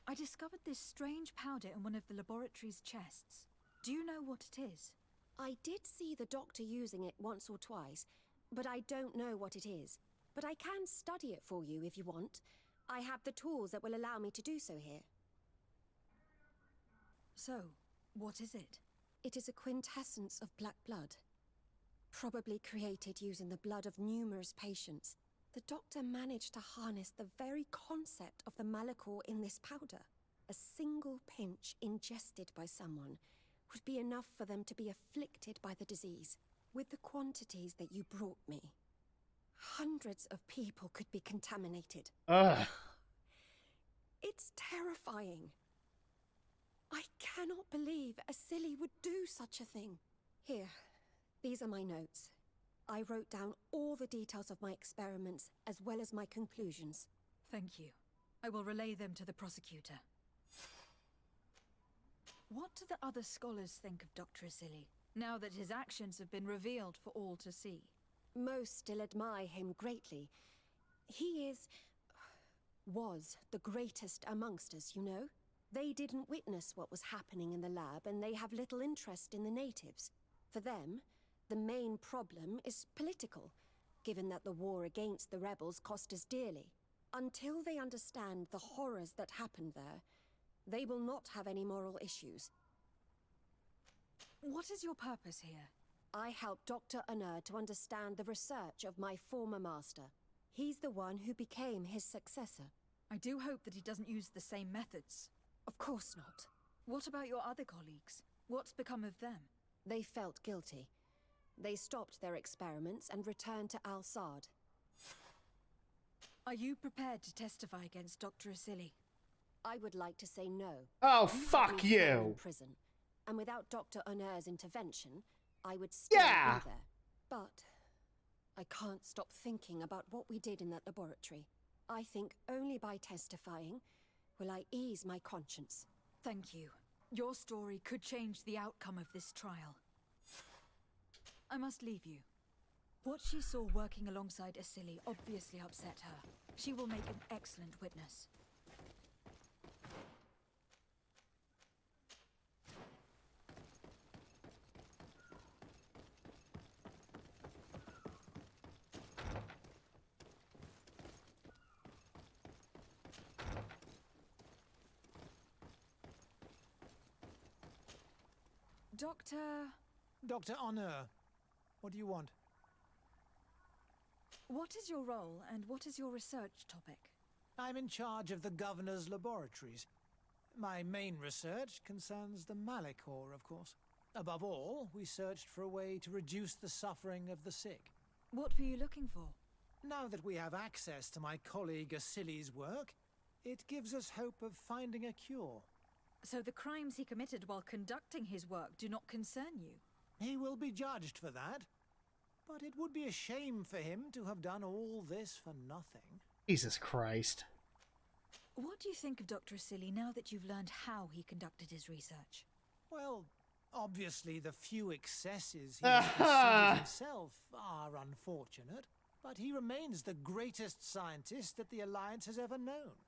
I discovered this strange powder in one of the laboratory's chests. Do you know what it is? I did see the doctor using it once or twice, but I don't know what it is. But I can study it for you if you want. I have the tools that will allow me to do so here. So, what is it? It is a quintessence of black blood. Probably created using the blood of numerous patients. The doctor managed to harness the very concept of the Malachor in this powder. A single pinch ingested by someone would be enough for them to be afflicted by the disease. With the quantities that you brought me, hundreds of people could be contaminated. Ugh. It's terrifying. I cannot believe a silly would do such a thing. Here, these are my notes. I wrote down all the details of my experiments as well as my conclusions. Thank you. I will relay them to the prosecutor. What do the other scholars think of Dr. Asili, now that his actions have been revealed for all to see? Most still admire him greatly. He was the greatest amongst us, you know? They didn't witness what was happening in the lab, and they have little interest in the natives. For them, the main problem is political, given that the war against the rebels cost us dearly. Until they understand the horrors that happened there, they will not have any moral issues. What is your purpose here? I helped Dr. Honor to understand the research of my former master. He's the one who became his successor. I do hope that he doesn't use the same methods. Of course not. What about your other colleagues? What's become of them? They felt guilty. They stopped their experiments and returned to Al-Sad. Are you prepared to testify against Dr. Asili? I would like to say no. Oh, fuck you! In prison, and without Dr. Honor's intervention, I would still be there. But I can't stop thinking about what we did in that laboratory. I think only by testifying will I ease my conscience. Thank you. Your story could change the outcome of this trial. I must leave you. What she saw working alongside Asili obviously upset her. She will make an excellent witness. Dr. Honor, what do you want? What is your role and what is your research topic? I'm in charge of the governor's laboratories. My main research concerns the Malachor, of course. Above all, we searched for a way to reduce the suffering of the sick. What were you looking for? Now that we have access to my colleague Asili's work, it gives us hope of finding a cure. So the crimes he committed while conducting his work do not concern you? He will be judged for that. But it would be a shame for him to have done all this for nothing. Jesus Christ. What do you think of Dr. Asili now that you've learned how he conducted his research? Well, obviously the few excesses he has considered himself are unfortunate, but he remains the greatest scientist that the Alliance has ever known.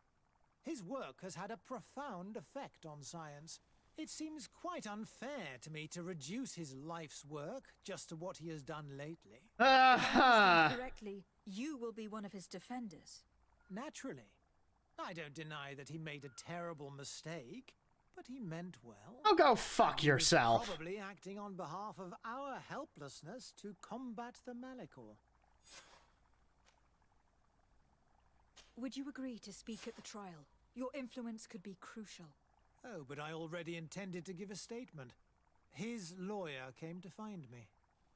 His work has had a profound effect on science. It seems quite unfair to me to reduce his life's work just to what he has done lately. If I understand correctly, you will be one of his defenders. Naturally. I don't deny that he made a terrible mistake, but he meant well. Oh, go fuck He was yourself. probably acting on behalf of our helplessness to combat the Malachor. Would you agree to speak at the trial? Your influence could be crucial. Oh, but I already intended to give a statement. His lawyer came to find me.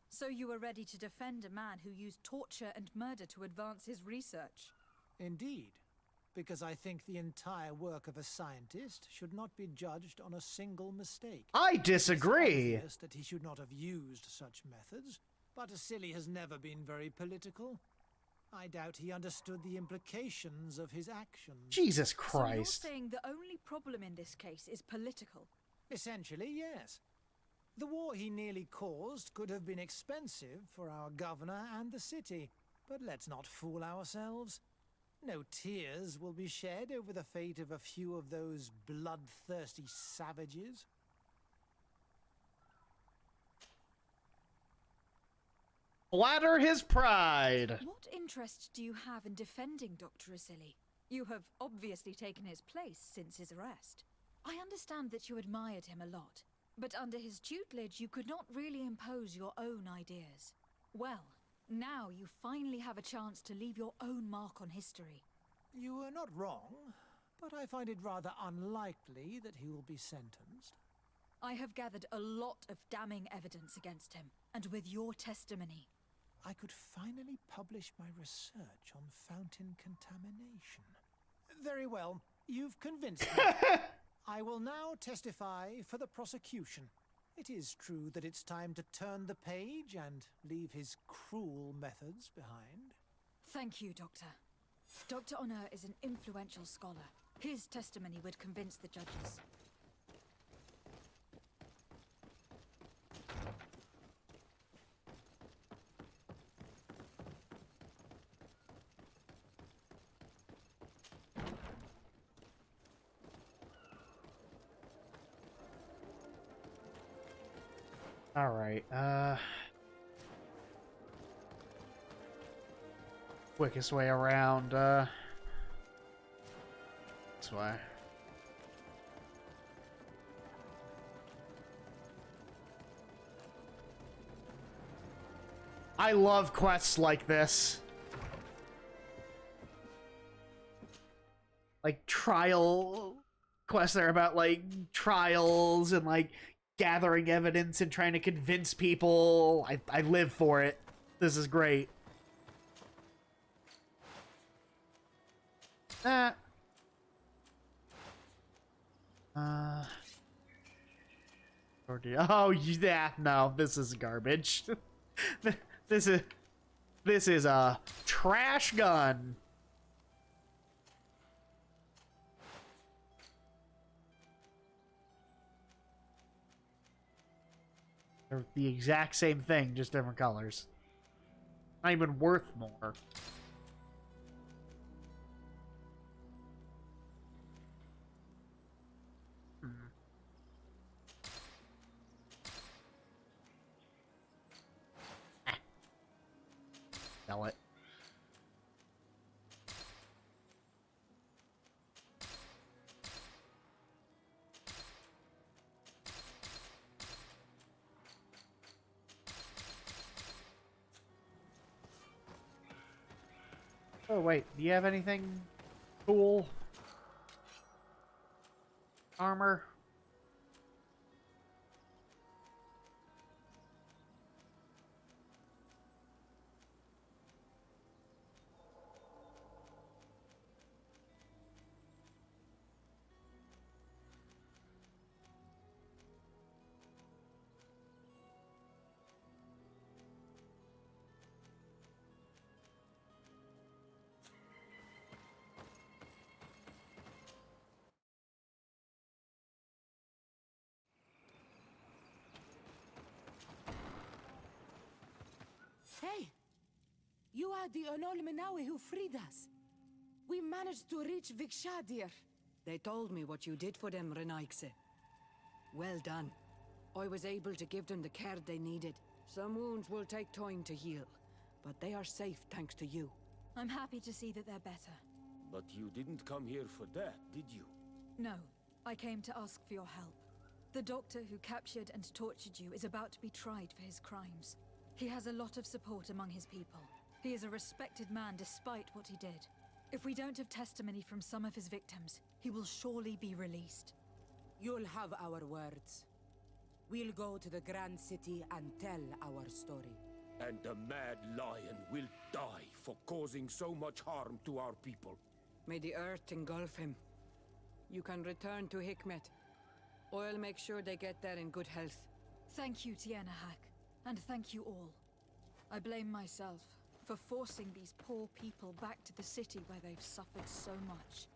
So you were ready to defend a man who used torture and murder to advance his research? Indeed, because I think the entire work of a scientist should not be judged on a single mistake. I disagree. It's obvious that he should not have used such methods, but Silly has never been very political. I doubt he understood the implications of his actions. Jesus So Christ. you're saying the only problem in this case is political? Essentially, yes. The war he nearly caused could have been expensive for our governor and the city, but let's not fool ourselves. No tears will be shed over the fate of a few of those bloodthirsty savages. Flatter his pride. What interest do you have in defending Dr. Asili? You have obviously taken his place since his arrest. I understand that you admired him a lot, but under his tutelage you could not really impose your own ideas. Well, now you finally have a chance to leave your own mark on history. You are not wrong, but I find it rather unlikely that he will be sentenced. I have gathered a lot of damning evidence against him, and with your testimony, I could finally publish my research on fountain contamination. Very well, you've convinced me. I will now testify for the prosecution. It is true that it's time to turn the page and leave his cruel methods behind. Thank you, Doctor. Dr. Honor is an influential scholar. His testimony would convince the judges. All right. Quickest way around. This way. I love quests like this. Like trial quests that are about like trials and like gathering evidence and trying to convince people. I live for it. This is great. Oh yeah, no, this is garbage. This is a trash gun. They're the exact same thing, just different colors. Not even worth more. Sell it. Oh wait, do you have anything cool? Armor? Hey! You are the Onol Menawi who freed us. We managed to reach Vikshadir. They told me what you did for them, Renaikse. Well done. I was able to give them the care they needed. Some wounds will take time to heal, but they are safe thanks to you. I'm happy to see that they're better. But you didn't come here for that, did you? No, I came to ask for your help. The doctor who captured and tortured you is about to be tried for his crimes. He has a lot of support among his people. He is a respected man despite what he did. If we don't have testimony from some of his victims, he will surely be released. You'll have our words. We'll go to the Grand City and tell our story. And the Mad Lion will die for causing so much harm to our people. May the earth engulf him. You can return to Hikmet. I'll make sure they get there in good health. Thank you, Tienahak, and thank you all. I blame myself for forcing these poor people back to the city where they've suffered so much.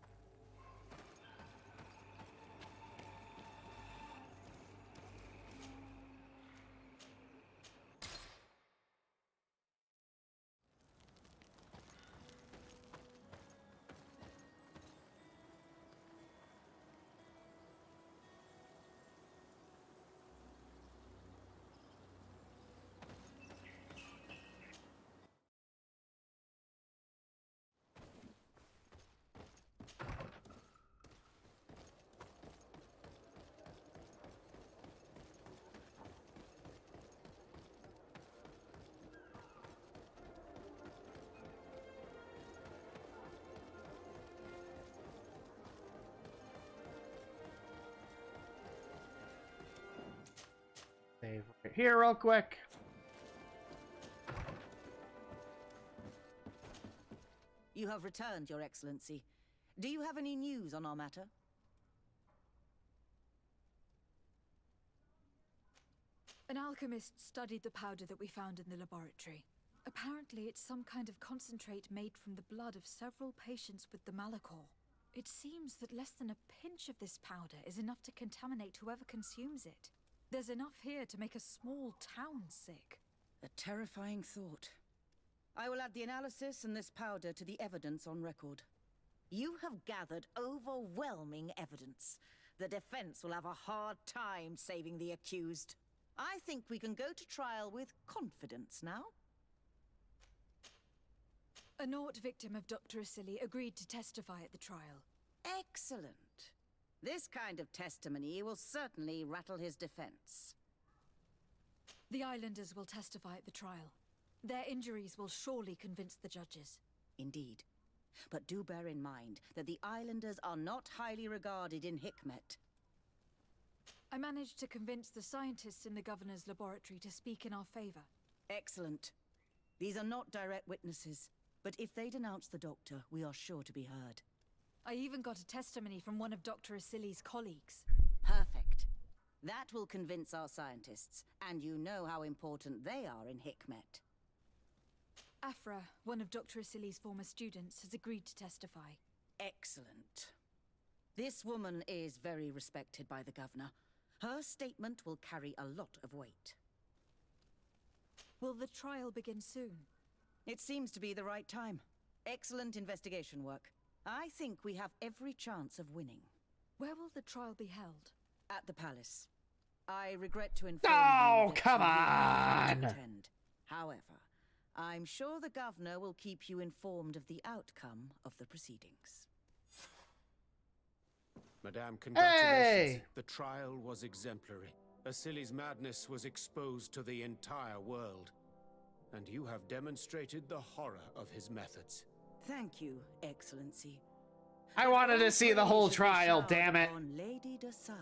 Save right here real quick. You have returned, Your Excellency. Do you have any news on our matter? An alchemist studied the powder that we found in the laboratory. Apparently, it's some kind of concentrate made from the blood of several patients with the Malachor. It seems that less than a pinch of this powder is enough to contaminate whoever consumes it. There's enough here to make a small town sick. A terrifying thought. I will add the analysis and this powder to the evidence on record. You have gathered overwhelming evidence. The defense will have a hard time saving the accused. I think we can go to trial with confidence now. A Nort victim of Dr. Asili agreed to testify at the trial. Excellent. This kind of testimony will certainly rattle his defense. The islanders will testify at the trial. Their injuries will surely convince the judges. Indeed. But do bear in mind that the islanders are not highly regarded in Hikmet. I managed to convince the scientists in the governor's laboratory to speak in our favor. Excellent. These are not direct witnesses, but if they denounce the doctor, we are sure to be heard. I even got a testimony from one of Dr. Asili's colleagues. Perfect. That will convince our scientists, and you know how important they are in Hikmet. Afra, one of Dr. Asili's former students, has agreed to testify. Excellent. This woman is very respected by the governor. Her statement will carry a lot of weight. Will the trial begin soon? It seems to be the right time. Excellent investigation work. I think we have every chance of winning. Where will the trial be held? At the palace. I regret to inform Oh, you that come you will not on! attend. However, I'm sure the governor will keep you informed of the outcome of the proceedings. Madame, congratulations. Hey! The trial was exemplary. Asili's madness was exposed to the entire world. And you have demonstrated the horror of his methods. Thank you, Excellency. I wanted to see the whole trial, damn it. On Lady de Sade.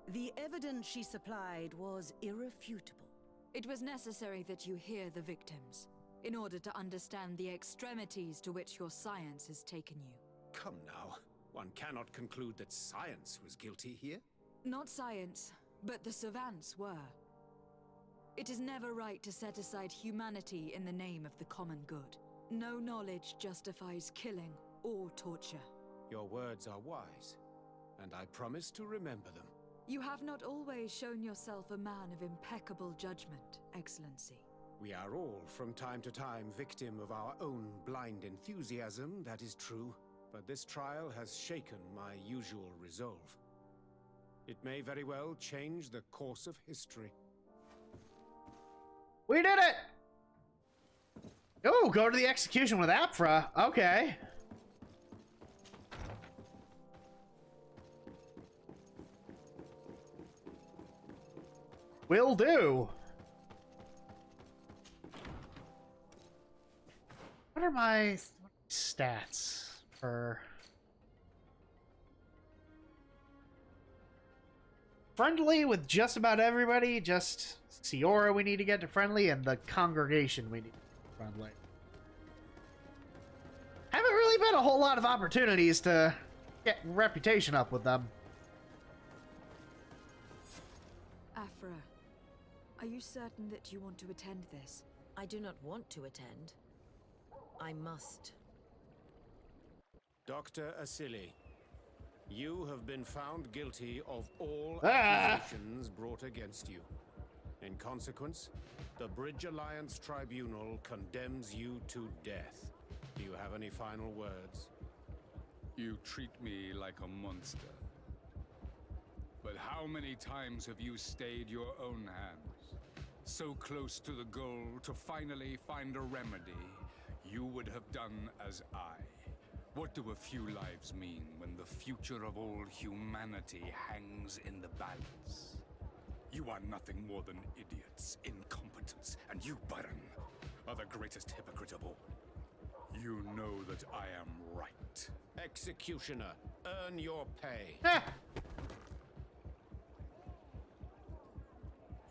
The evidence she supplied was irrefutable. It was necessary that you hear the victims, in order to understand the extremities to which your science has taken you. Come now. One cannot conclude that science was guilty here. Not science, but the savants were. It is never right to set aside humanity in the name of the common good. No knowledge justifies killing or torture. Your words are wise, and I promise to remember them. You have not always shown yourself a man of impeccable judgment, Excellency. We are all, from time to time, victim of our own blind enthusiasm, that is true. But this trial has shaken my usual resolve. It may very well change the course of history. We did it! Oh, go to the execution with Apfra. Okay. Will do. What are my stats for friendly with just about everybody? Just Siora we need to get to friendly, and the congregation we need to get to friendly. Haven't really been a whole lot of opportunities to get reputation up with them. Afra, are you certain that you want to attend this? I do not want to attend. I must. Dr. Asili, you have been found guilty of all Ah! accusations brought against you. In consequence, the Bridge Alliance Tribunal condemns you to death. Do you have any final words? You treat me like a monster. But how many times have you stayed your own hands? So close to the goal to finally find a remedy, you would have done as I. What do a few lives mean when the future of all humanity hangs in the balance? You are nothing more than idiots, incompetents, and you, Baron, are the greatest hypocrite of all. You know that I am right. Executioner, earn your pay.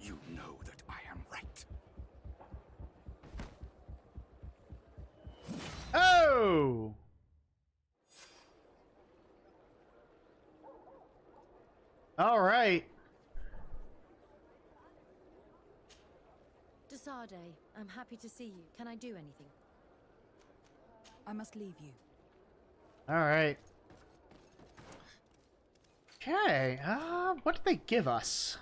You know that I am right. Oh! All right. Desade, I'm happy to see you. Can I do anything? I must leave you. All right. Okay. What did they give us?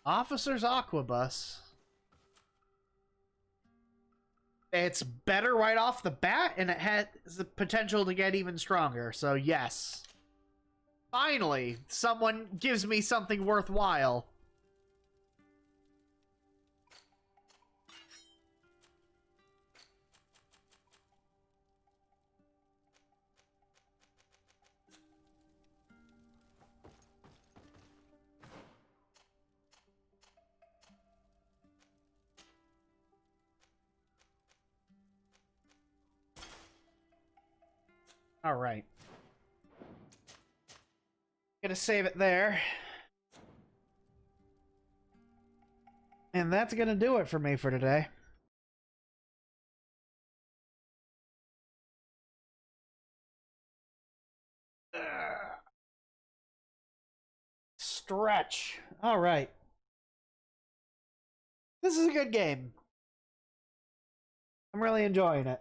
Officer's Aquabus. It's better right off the bat, and it has the potential to get even stronger, so yes. Finally, someone gives me something worthwhile. All right. Gonna save it there. And that's gonna do it for me for today. Stretch. All right. This is a good game. I'm really enjoying it.